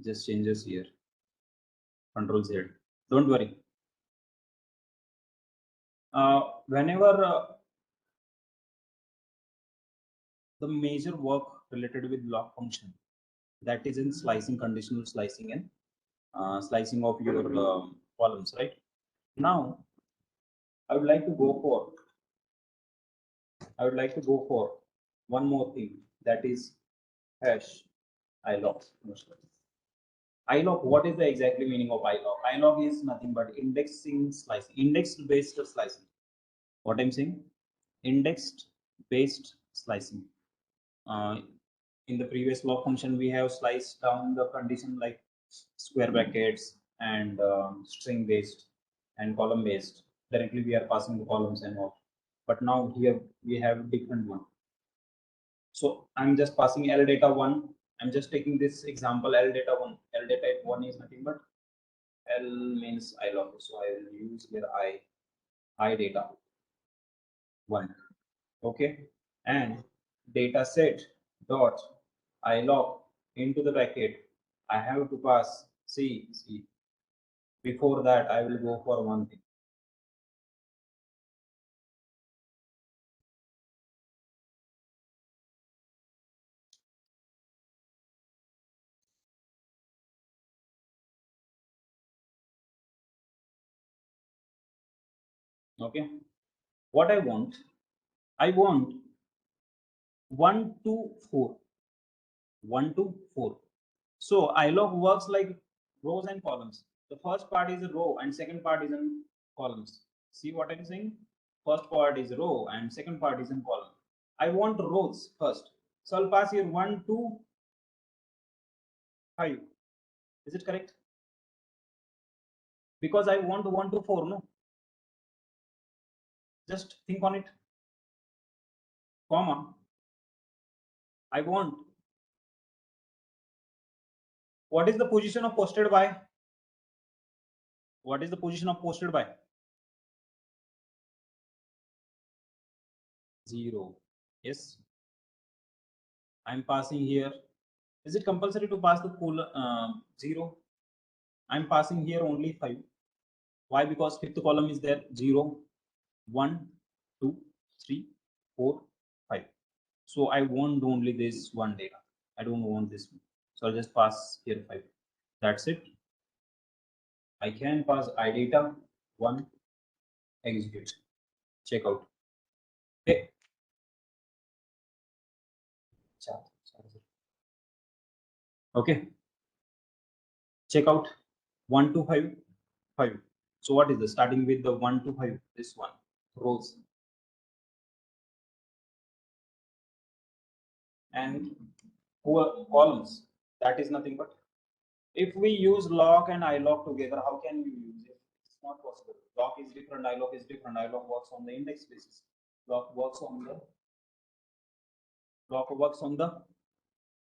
just changes here. Control Z. Don't worry. Whenever the major work related with log function, that is in slicing, conditional slicing, and slicing of your columns, right? Now, I would like to go for I would like to go for one more thing, that is hash ilog. Ilog, what is the exactly meaning of ilog? Ilog is nothing but indexing slicing, index based slicing. What I'm saying? Indexed based slicing. Uh, in the previous log function, we have sliced down the condition like square brackets and string based and column based. Directly we are passing the columns and all. But now here we have different one. So I'm just passing L data one. I'm just taking this example L data one. L data one is nothing but L means I log. So I will use here I data one. Okay. And data set dot I log into the bracket. I have to pass C. Before that, I will go for one thing. Okay. What I want 1 to 4. 1 to 4. So ilog works like rows and columns. The first part is a row and second part is in columns. See what I'm saying? First part is row and second part is in column. I want rows first. So I'll pass here 1 to 5. Is it correct? because I want 1 to 4. No, just think on it. Comma. I want. What is the position of posted by? What is the position of posted by? 0. Yes. I'm passing here. Is it compulsory to pass the 0? I'm passing here only 5. Why? Because fifth column is there. 0, 1, 2, 3, 4, 5. So I want only this one data. I don't want this one. So I'll just pass here 5. That's it. I can pass idata 1, execute, check out. Okay. Okay. Check out 1 to 5, 5. So what is the starting with the 1 to 5? This one, rows. And columns. That is nothing but, if we use log and ilog together, how can you use it? It's not possible. Log is different, ilog is different. Ilog works on the index basis. Log works on the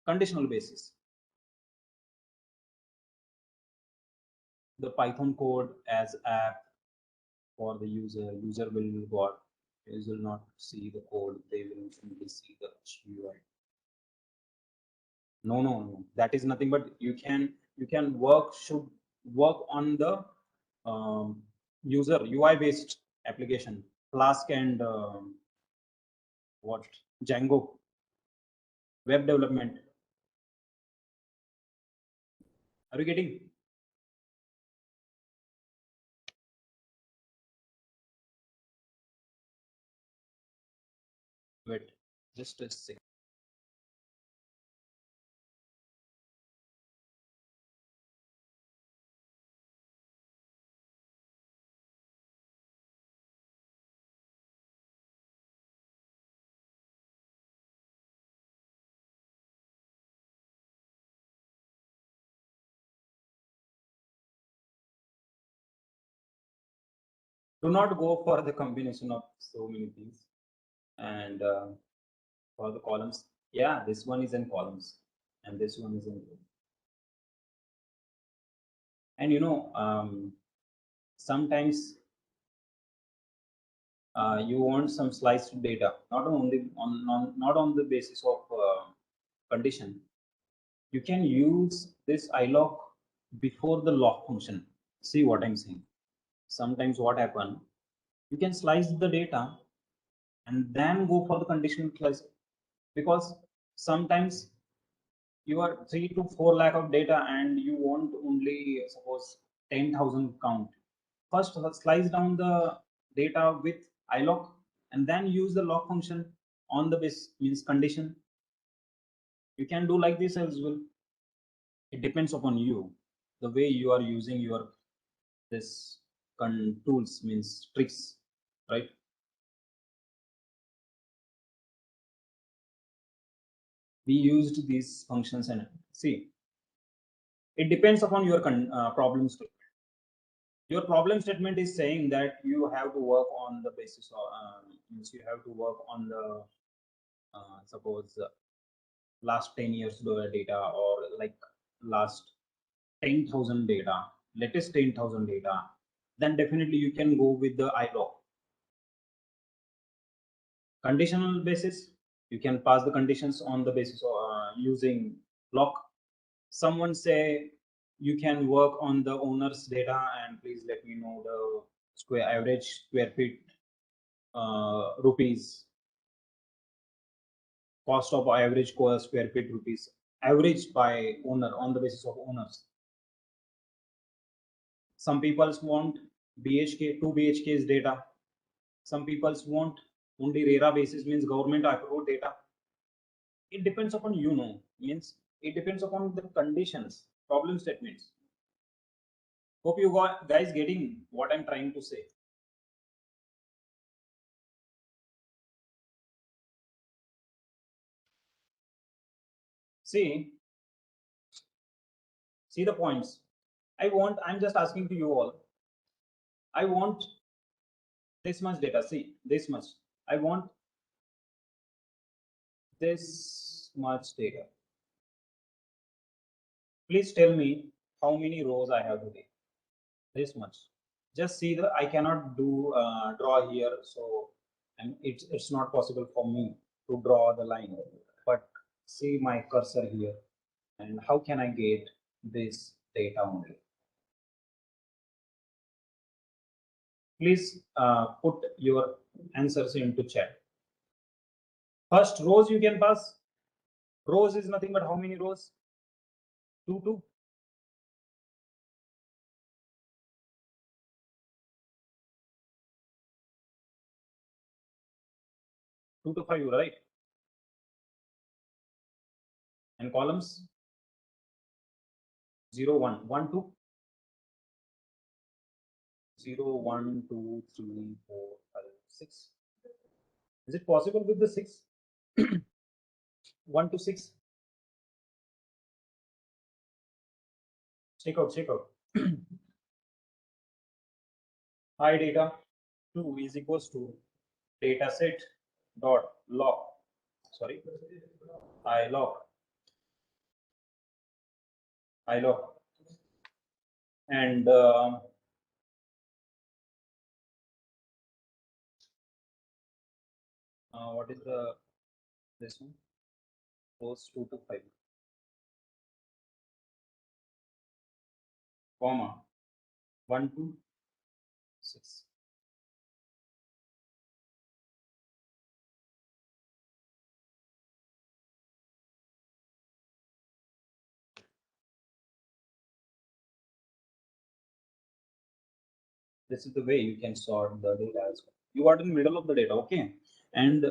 conditional basis. The Python code as app for the user. User will not see the code. They will simply see the UI. No. That is nothing but you can should work on the user UI based application, Flask and what, Django, web development. Are you getting? Wait, just a second. Do not go for the combination of so many things. And for the columns, yeah, this one is in columns and this one is in row. And sometimes you want some sliced data, not on the basis of condition. You can use this ilog before the log function. See what I'm saying? Sometimes what happen, you can slice the data and then go for the conditional slice, because sometimes you are 3 to 4 lakh of data and you want only suppose 10,000 count. First slice down the data with ilog and then use the log function on the base means condition. You can do like this as well. It depends upon you, the way you are using your this tools means tricks, right? We used these functions and see, it depends upon your problem statement. Your problem statement is saying that you have to work on the basis of means you have to work on the suppose last 10 years data, or like last 10,000 data, latest 10,000 data, then definitely you can go with the ilog. Conditional basis, you can pass the conditions on the basis of using log. Someone say you can work on the owner's data and please let me know the average square feet rupees, cost of average square feet rupees, averaged by owner on the basis of owners. Some people want BHK, 2 BHK's data. Some people want only RERA basis, means government approved data. It depends upon means it depends upon the conditions, problem statements. Hope you guys getting what I'm trying to say. See the points. I'm just asking to you all. I want this much data. See, this much. I want this much data. Please tell me how many rows I have today. This much. Just see the I cannot do draw here, so and it's not possible for me to draw the line. But see my cursor here, and how can I get this data only? Please put your answers into chat. First rows you can pass. Rows is nothing but how many rows? 2, 2. 2 to 5, right? And columns 0, 1, 1, 2, 0, 1, 2, 3, 4, 5, 6. Is it possible with the 6? 1 to 6. Check out, check out. I data 2 is equals to data set dot log. Sorry, I log. I log. And what is the this one? Rows 2 to 5. Comma 1 to 6. This is the way you can sort the data as well. You are in the middle of the data, okay? And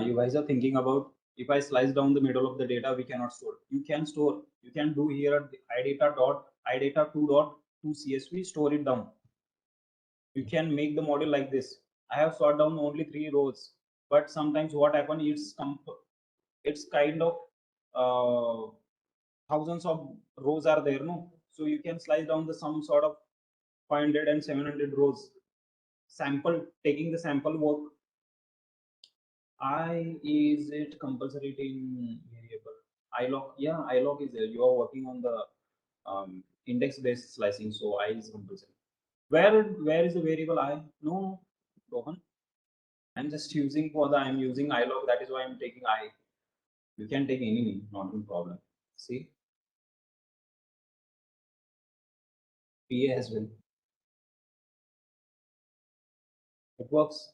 you guys are thinking about if I slice down the middle of the data, we cannot store. You can store. You can do here the idata2 dot to CSV, store it down. You can make the model like this. I have sorted down only 3 rows, but sometimes what happens it's kind of thousands of rows are there, no? So you can slice down the some sort of 500 and 700 rows. Sample, taking the sample work. Is it compulsory in variable? ilog, yeah, ilog is there. You are working on the index based slicing, so I is compulsory. Where is the variable I? No, Rohan. I'm just using for the I'm using ilog. That is why I'm taking I. You can take any name, not a problem. See, PA as well. It works.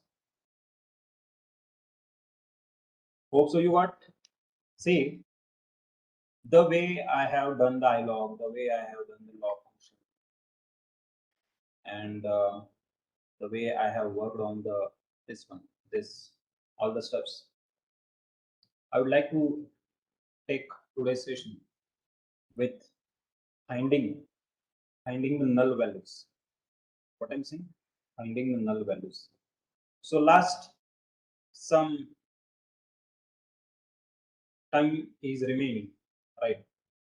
Hope so. You got. See, the way I have done the ilog, the way I have done the log function, and the way I have worked on the this one, this all the steps. I would like to take today's session with finding finding the null values. What I'm saying, finding the null values. So last some time is remaining, right?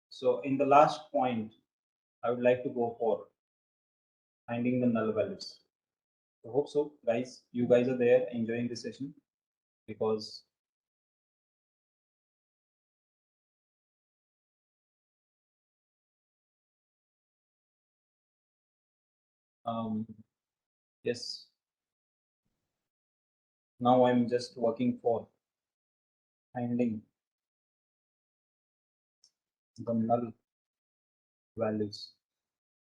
So in the last point, I would like to go for finding the null values. I hope so, guys. You guys are there enjoying this session because yes, now I'm just working for finding the null values.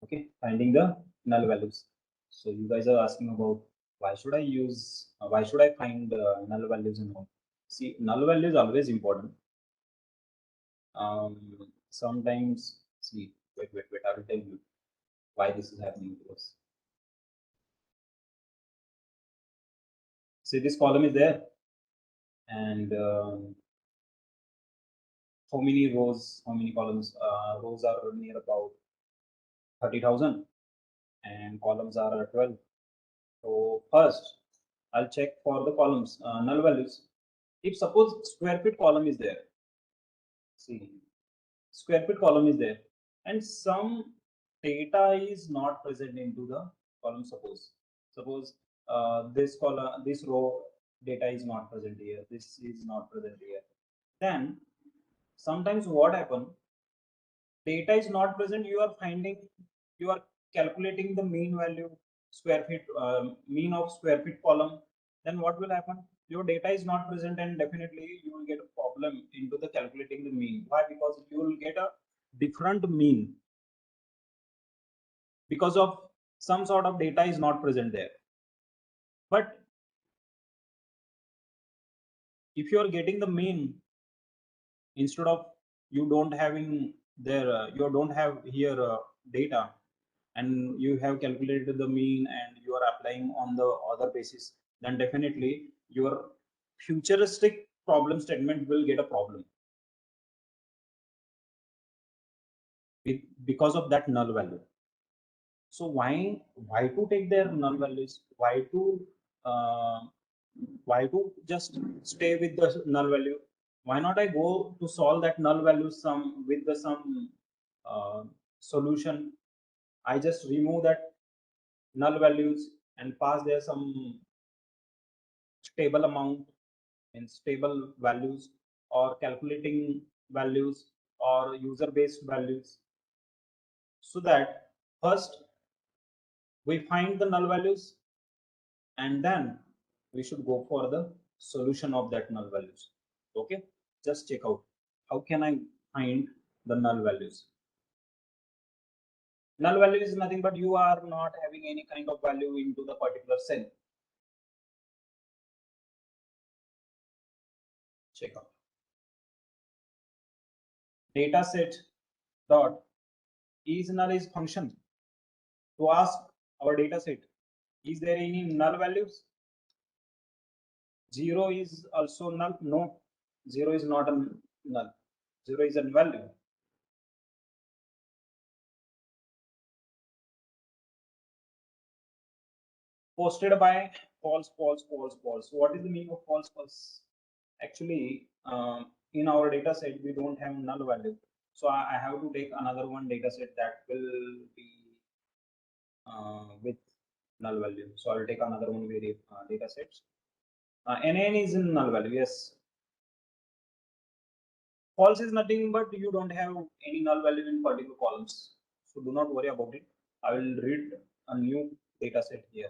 Okay, finding the null values. So you guys are asking about why should I find null values and all. See, null value is always important. Sometimes, see, wait, I will tell you why this is happening to us. See, this column is there, and how many rows, how many columns? Rows are near about 30,000, and columns are 12. So first, I'll check for the columns null values. If suppose square feet column is there, see, square feet column is there, and some data is not present into the column. Suppose this column, this row data is not present here, this is not present here. Then sometimes what happen, data is not present, you are finding, you are calculating the mean value square feet, mean of square feet column. Then what will happen, your data is not present and definitely you will get a problem into the calculating the mean. Why? Because you will get a different mean because of some sort of data is not present there. But if you are getting the mean, instead of you don't having there, you don't have here data, and you have calculated the mean and you are applying on the other basis, then definitely your futuristic problem statement will get a problem because of that null value. So why to take their null values? Uh, why to just stay with the null value? Why not I go to solve that null value some with the some solution? I just remove that null values and pass there some stable amount in stable values, or calculating values, or user based values, so that first we find the null values and then we should go for the solution of that null values. Okay, just check out how can I find the null values. Null value is nothing but you are not having any kind of value into the particular cell. Check out data set dot is null is function to ask our data set, is there any null values? Zero is also null? No, zero is not a null. Zero is a value. Posted by false, false, false, false. What is the meaning of false, false? Actually, in our data set, we don't have null value. So I have to take another one data set that will be with null value. So I will take another one with data sets. NN is in null value, yes. False is nothing but you don't have any null value in particular columns. So do not worry about it. I will read a new data set here.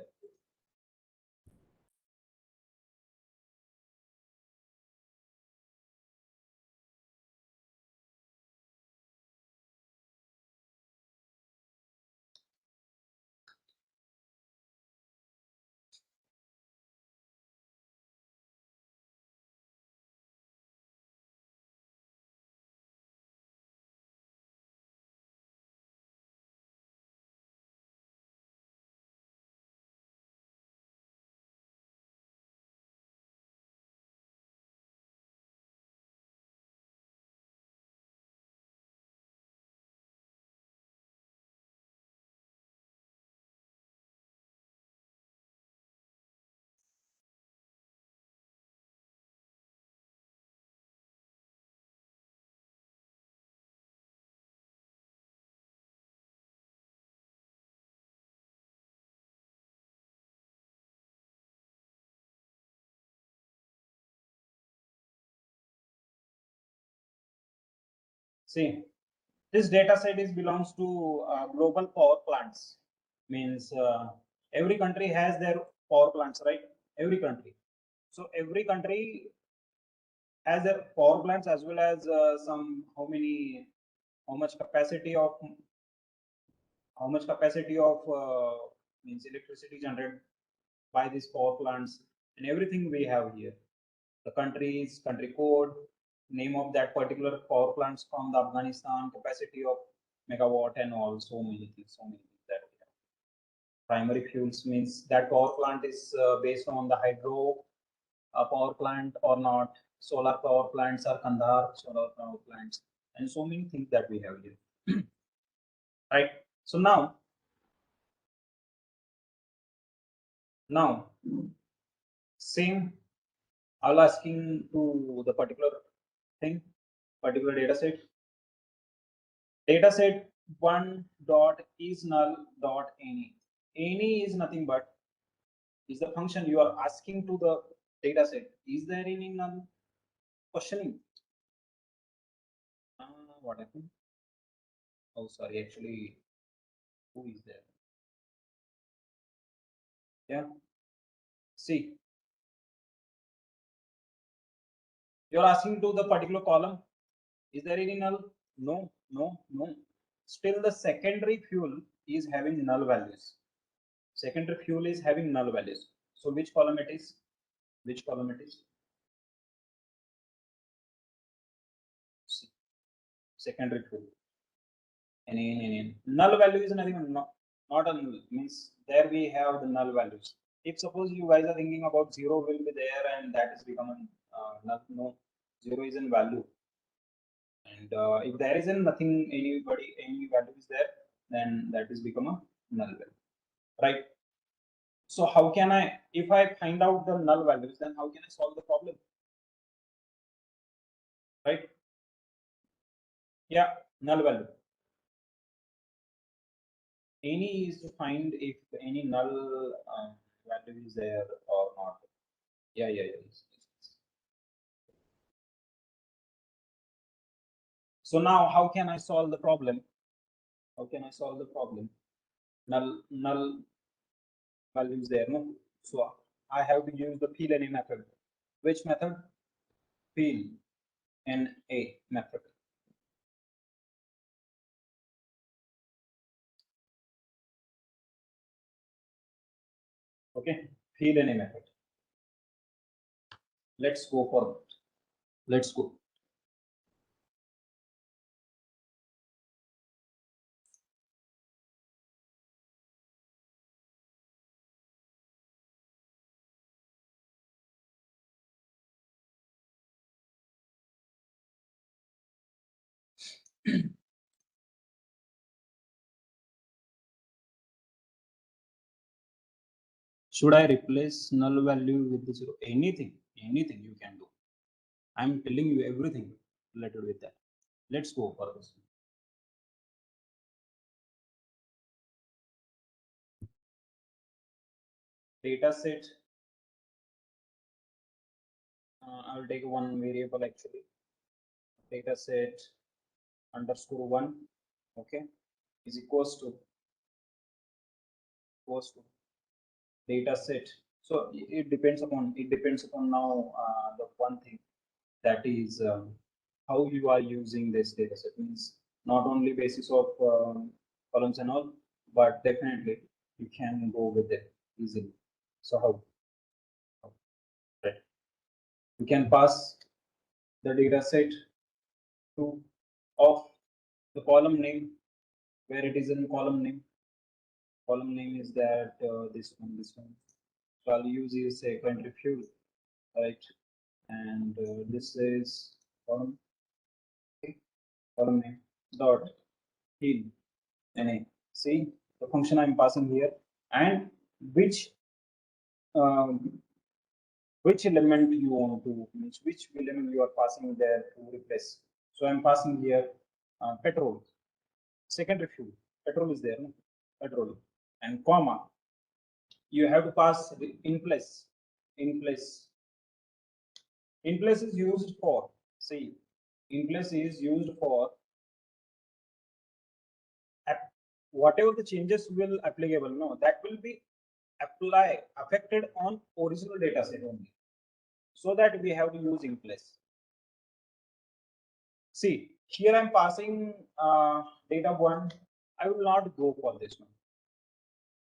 See, this data set is belongs to global power plants. Means every country has their power plants, right? Every country. So every country has their power plants as well as some how much capacity of means electricity generated by these power plants, and everything we have here. The countries, country code, name of that particular power plants from the Afghanistan, capacity of megawatt, and all so many things that we have. Primary fuels means that power plant is based on the hydro power plant or not. Solar power plants are Kandahar solar power plants, and so many things that we have here. Right. So now same I'll asking to the particular thing, particular data set. Data set one dot is null dot any. Any is nothing but is the function you are asking to the data set. Is there any null? Questioning. What happened? Oh, sorry. Actually, who is there? Yeah. See, you're asking to the particular column. Is there any null? No, no, no. Still, the secondary fuel is having null values. Secondary fuel is having null values. So, which column it is? Which column it is? C. Secondary fuel. Null value is nothing, not a null. Means there we have the null values. If suppose you guys are thinking about zero will be there and that is becoming null, no, zero is in value. And if there isn't nothing, any value is there, then that is become a null value, right? So how can I, if I find out the null values, then how can I solve the problem, right? Yeah, null value. Any is to find if any null value is there or not. Yeah, yeah, yeah. Yes, yes, yes. So now how can I solve the problem? How can I solve the problem? Null values there, no? So I have to use the fill any method. Which method? Fill NA method. Okay, fill NA method. Let's go for it. Let's go. Should I replace null value with the zero? Anything you can do. I'm telling you everything related with that. Let's go for this. Data set. I will take one variable actually. Data set underscore one. Okay, is equals to data set. So it depends upon now the one thing, that is how you are using this data set. Means not only basis of columns and all, but definitely you can go with it easily. So how? Right. You can pass the data set to of the column name, where it is in column name. Column name is that this one, this one. So I'll use is a country fuel, right? And this is column, okay, column name dot fill NA. See the function I'm passing here, and which um, which element you want to, means which element you are passing there to replace. So I'm passing here petrol, secondary fuel. Petrol is there, no? Petrol, and comma. You have to pass in place. In place. In place is used for, see, in place is used for whatever the changes will applicable, no, that will be affected on original data set only. So that we have to use in place. See, here I'm passing data one. I will not go for this one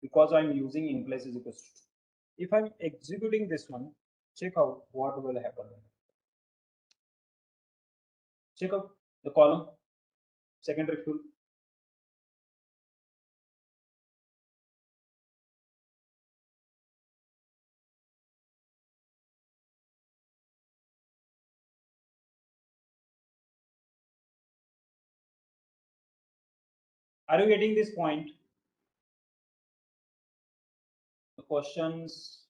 because I'm using in place is equals to. If I'm executing this one, check out what will happen. Check out the column, secondary fuel. Are you getting this point? The questions,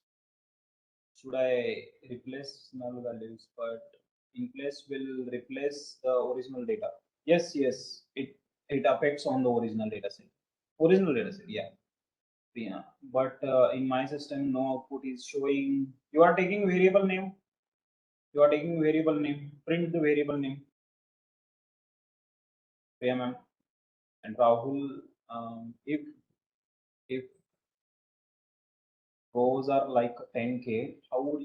should I replace null values, but in place will replace the original data. Yes, yes, it affects on the original data set. Original data set, yeah. Yeah, but in my system, no output is showing. You are taking variable name. You are taking variable name. Print the variable name. Yeah, ma'am. And Rahul, if rows are like 10K, how would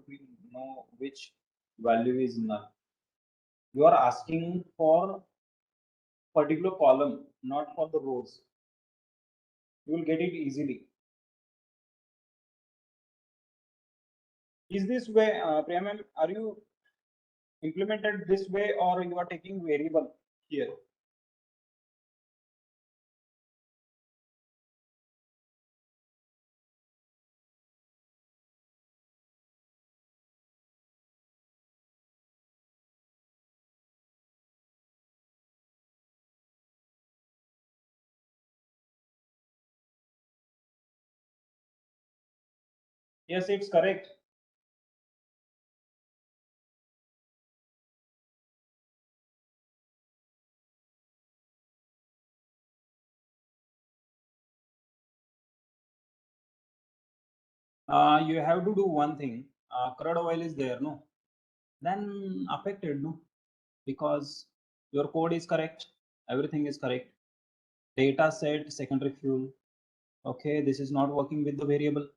we know which value is null? You are asking for particular column, not for the rows. You will get it easily. Is this way, Priya ma'am, are you implemented this way or you are taking variable here? Yes, it's correct. You have to do one thing. Crud oil is there, no? Then affected, no? Because your code is correct, everything is correct. Data set, secondary fuel. Okay, this is not working with the variable.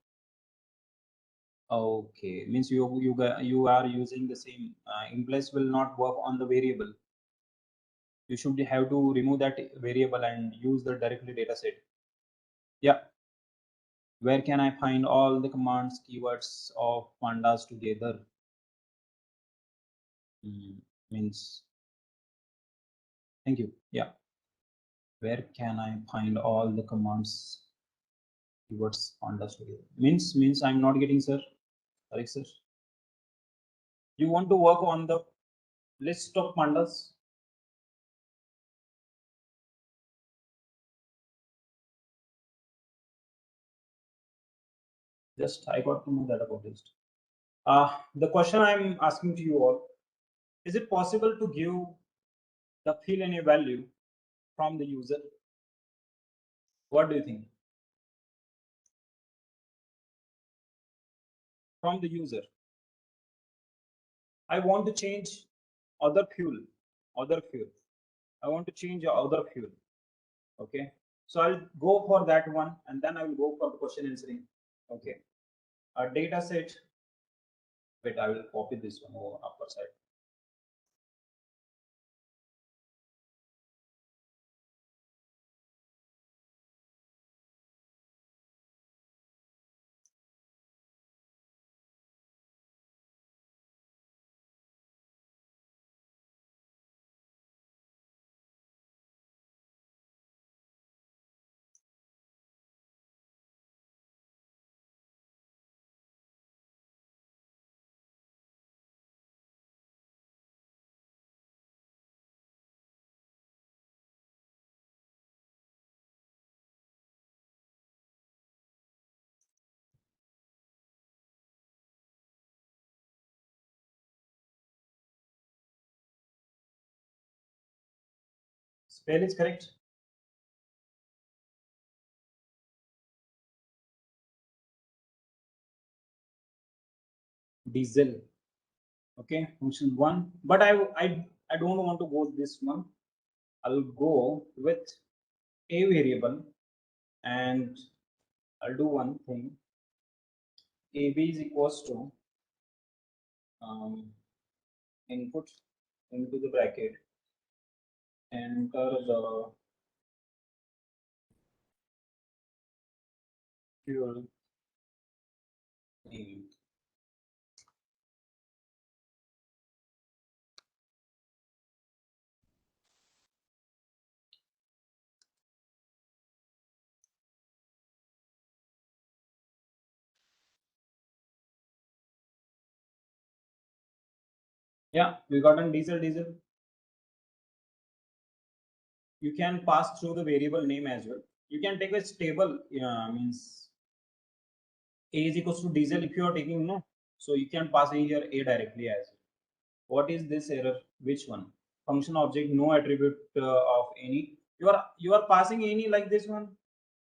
Okay, means you are using the same in place will not work on the variable. You should have to remove that variable and use the directly data set. Yeah, where can I find all the commands keywords of pandas together? Means thank you. Yeah, where can I find all the commands keywords pandas together? Means I'm not getting, sir. Sorry, sir. You want to work on the list of pandas? Just I got to know that about this. The question I'm asking to you all, is it possible to give the fill any value from the user? What do you think? From the user, I want to change other fuel, other fuel. I want to change other fuel. Okay. So I'll go for that one and then I will go for the question answering. Okay. A data set. Wait, I will copy this one over upper side. Spell is correct. Diesel. Okay, function one. But I don't want to go this one. I'll go with a variable and I'll do one thing. AB is equals to um, input into the bracket, enter the fuel name. Yeah, we got an diesel. You can pass through the variable name as well. You can take a stable, means a is equals to diesel if you are taking no. So you can pass in here a directly as well. What is this error? Which one? Function object, no attribute of any. You are passing any like this one.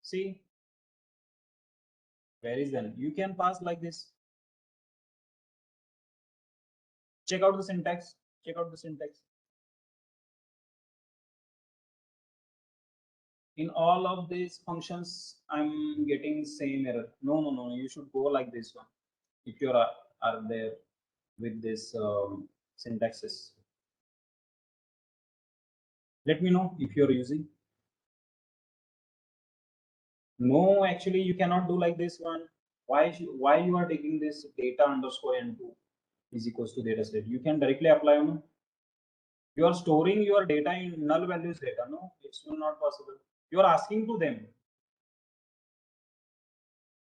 See, Where is then? You can pass like this. Check out the syntax. Check out the syntax. In all of these functions, I'm getting same error. No, no, no. You should go like this one. If you are there with this syntaxes. Let me know if you're using. No, actually, you cannot do like this one. Why you are taking this data underscore n2 is equals to data set? You can directly apply. No, you are storing your data in null values data. No, it's not possible. You are asking to them.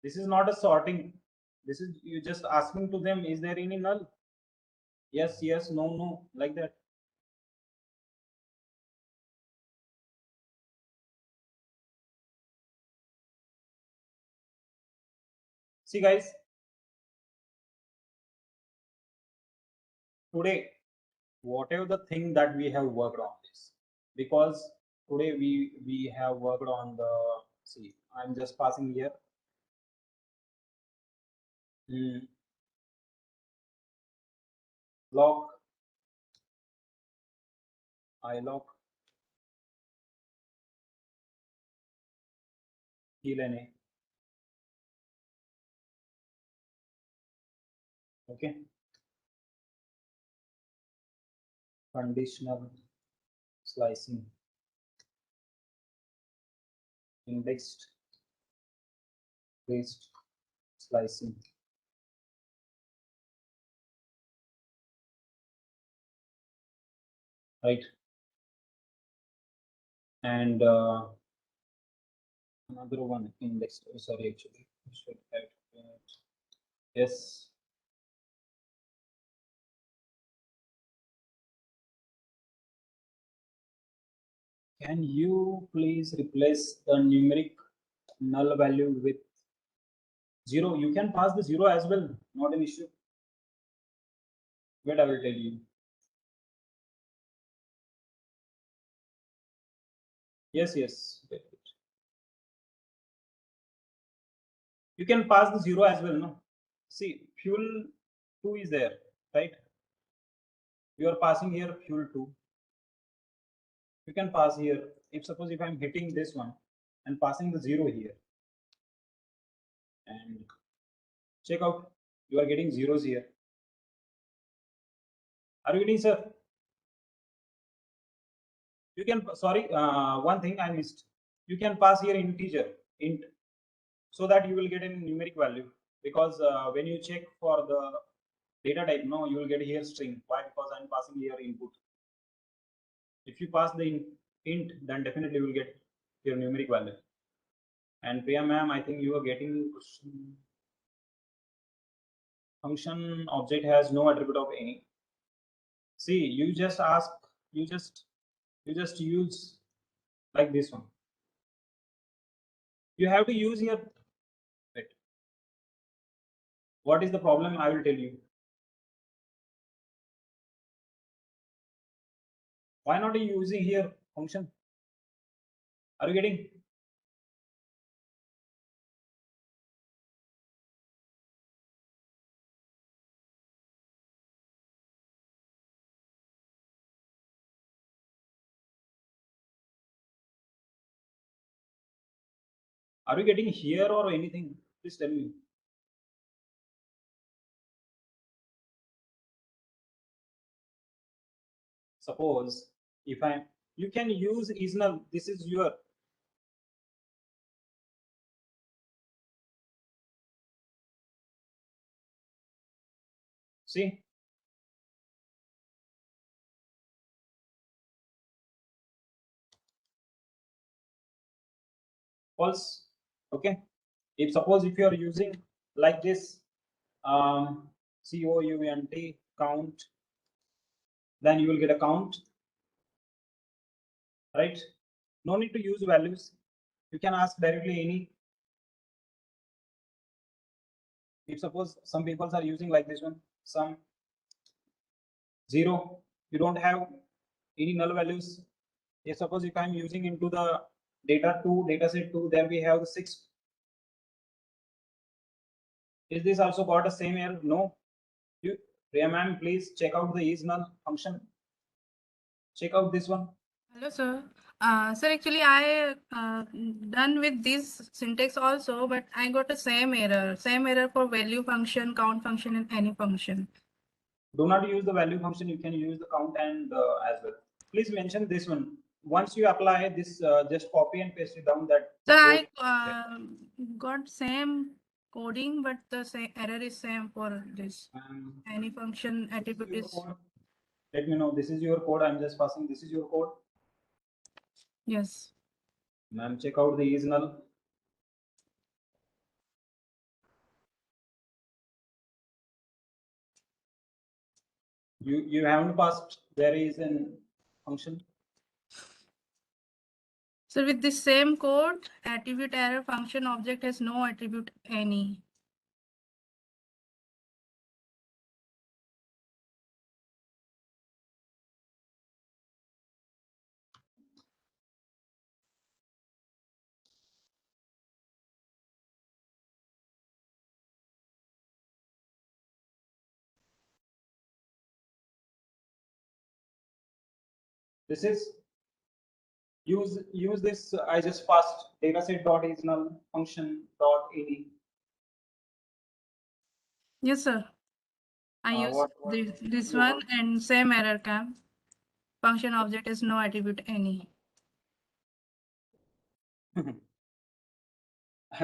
This is not a sorting. This is you just asking to them. Is there any null? Yes, yes, no, no, like that. See, guys, today whatever the thing that we have worked on this, because today we have worked on the, see, I'm just passing here. Lock, I lock, heal okay, conditional slicing, indexed based slicing, right? And another one indexed, sorry, actually should have, yes. Can you please replace the numeric null value with 0? You can pass the 0 as well, not an issue. Wait, I will tell you. Yes, yes. You can pass the 0 as well, no? See, fuel 2 is there, right? You are passing here fuel 2. You can pass here. If suppose if I'm hitting this one and passing the 0 here, and check out, you are getting zeros here. Are you getting, sir? You can, sorry, one thing I missed. You can pass here integer, int, so that you will get a numeric value. Because when you check for the data type, no, you will get here string. Why? Because I'm passing here input. If you pass the int, then definitely you will get your numeric value. And Priya ma'am, I think you are getting function object has no attribute of any. See, you just ask, you just use like this one. You have to use here. Wait. What is the problem? I will tell you. Why not you using here function? Are you getting? Are you getting here or anything? Please tell me. Suppose if I'm, you can use is null. This is your, see, false. Okay. If suppose if you are using like this, count count, then you will get a count, right? No need to use values. You can ask directly any. If suppose some people are using like this one, some 0, you don't have any null values. If suppose if I'm using into the data 2, data set 2, there we have the 6 Is this also got a same error? No. You, Priya ma'am, please check out the is null function. Check out this one. Hello, sir. Sir, actually, I done with this syntax also, but I got the same error. Same error for value function, count function, and any function. Do not use the value function. You can use the count and as well. Please mention this one. Once you apply this, just copy and paste it down. That So code. I got same coding, but the same error is same for this. Any function attribute is. Code. Let me know. This is your code. I'm just passing. This is your code. Yes. Ma'am, check out the is null. You haven't passed. There is an function. So with this same code, attribute error function object has no attribute any. This is use this. I just passed dataset dot is null function dot any. Yes, sir. I use What this one and same error cam. Function object has no attribute any.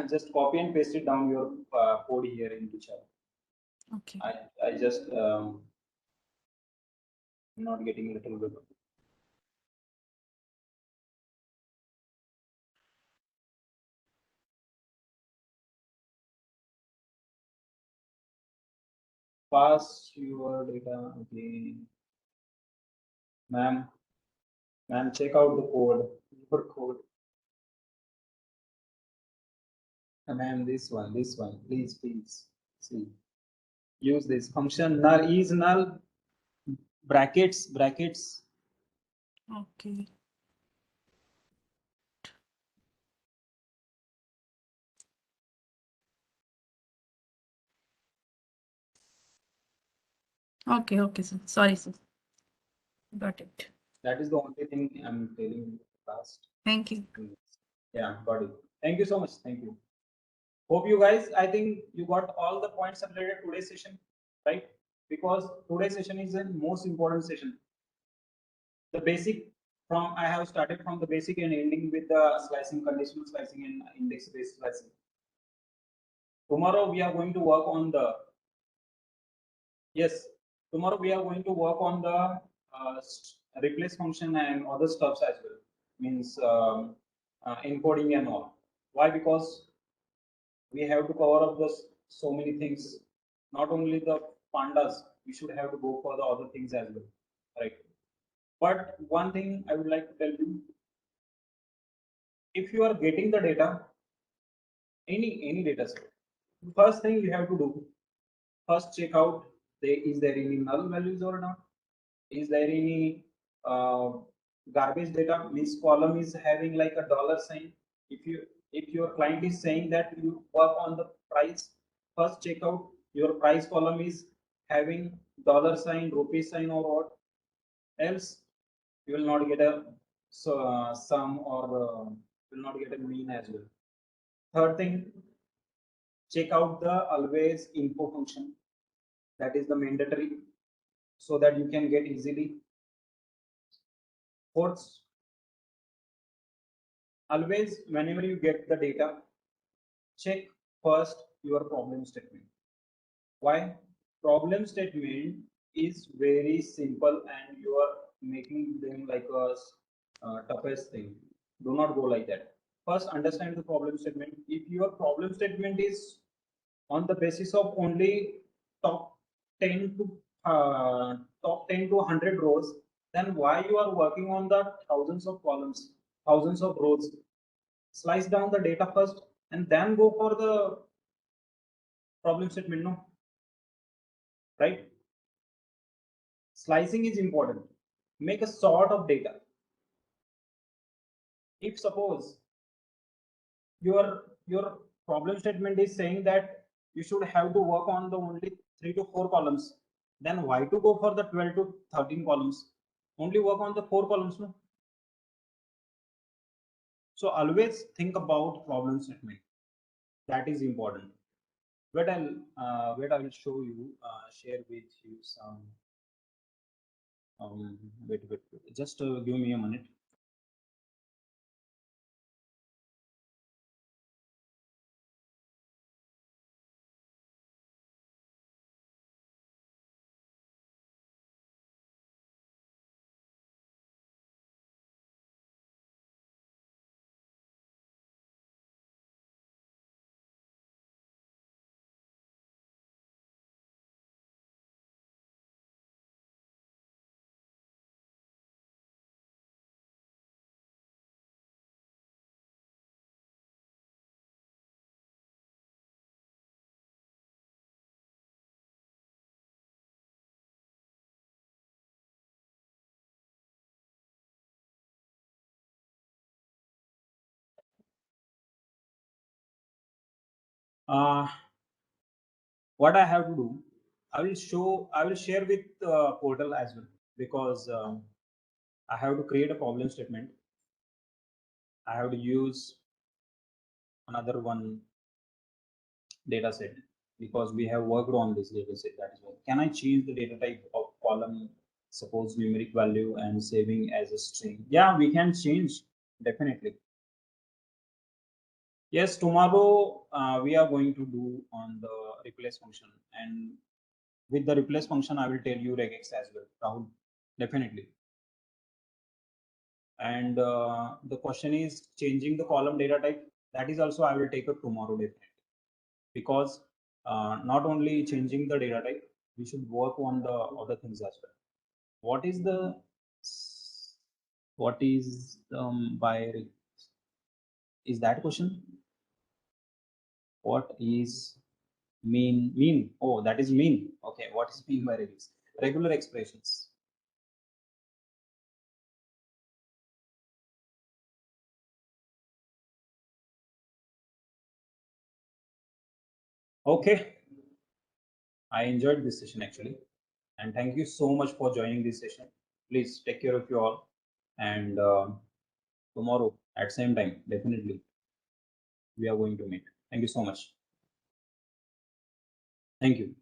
Just copy and paste it down your code here into chat. Okay. I just not getting a little bit. Pass your data again, ma'am. Ma'am, check out the code. Your code. Ma'am, this one. Please see. Use this function null is null brackets. Okay. Okay, sir. Sorry, sir. Got it. That is the only thing I'm telling you last. Thank you. Yeah, got it. Thank you so much. Thank you. Hope you guys, I think you got all the points related to today's session, right? Because today's session is the most important session. The basic from I have started from the basic and ending with the slicing, conditional slicing, and index-based slicing. Tomorrow we are going to work on the tomorrow we are going to work on the replace function and other stuffs as well. Means encoding and all. Why? Because we have to cover up those so many things. Not only the pandas, we should have to go for the other things as well, right? But one thing I would like to tell you, if you are getting the data, any data set, first thing you have to do, first check out is there any null values or not? Is there any garbage data? Means column is having like a dollar sign. If your client is saying that you work on the price, first check out your price column is having dollar sign, rupee sign, or what else you will not get a sum or will not get a mean as well. Third thing, check out the always info function. That is the mandatory so that you can get easily. Fourth, always whenever you get the data, check first your problem statement. Why? Problem statement is very simple and you are making them like a toughest thing. Do not go like that. First understand the problem statement. If your problem statement is on the basis of only top 10 to top 10 to 100 rows, then why you are working on the thousands of columns, thousands of rows? Slice down the data first and then go for the problem statement. No, right? Slicing is important. Make a sort of data. If suppose your problem statement is saying that you should have to work on the only 3 to 4 columns. Then why to go for the 12 to 13 columns? Only work on the 4 columns, no? So always think about problem statement. That is important. Wait, I will show you, share with you some. Wait. Just give me a minute. Uh, what I have to do, I will share with portal as well, because I have to create a problem statement. I have to use another one data set, because we have worked on this data set. That is why. Can I change the data type of column, suppose numeric value and saving as a string? Yeah, we can change, definitely. Yes, tomorrow we are going to do on the replace function, and with the replace function, I will tell you regex as well, Rahul, definitely. And the question is changing the column data type. That is also I will take up tomorrow, definitely, because not only changing the data type, we should work on the other things as well. What is the by is that question? What is mean? Oh, that is mean. Okay, what is mean by release? Regular expressions. Okay, I enjoyed this session actually, and thank you so much for joining this session. Please take care of you all, and tomorrow at same time, definitely we are going to meet. Thank you so much. Thank you.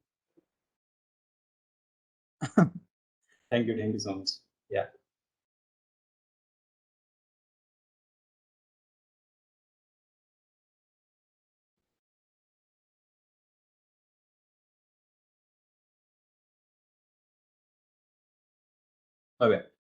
Thank you so much. Yeah. Bye bye.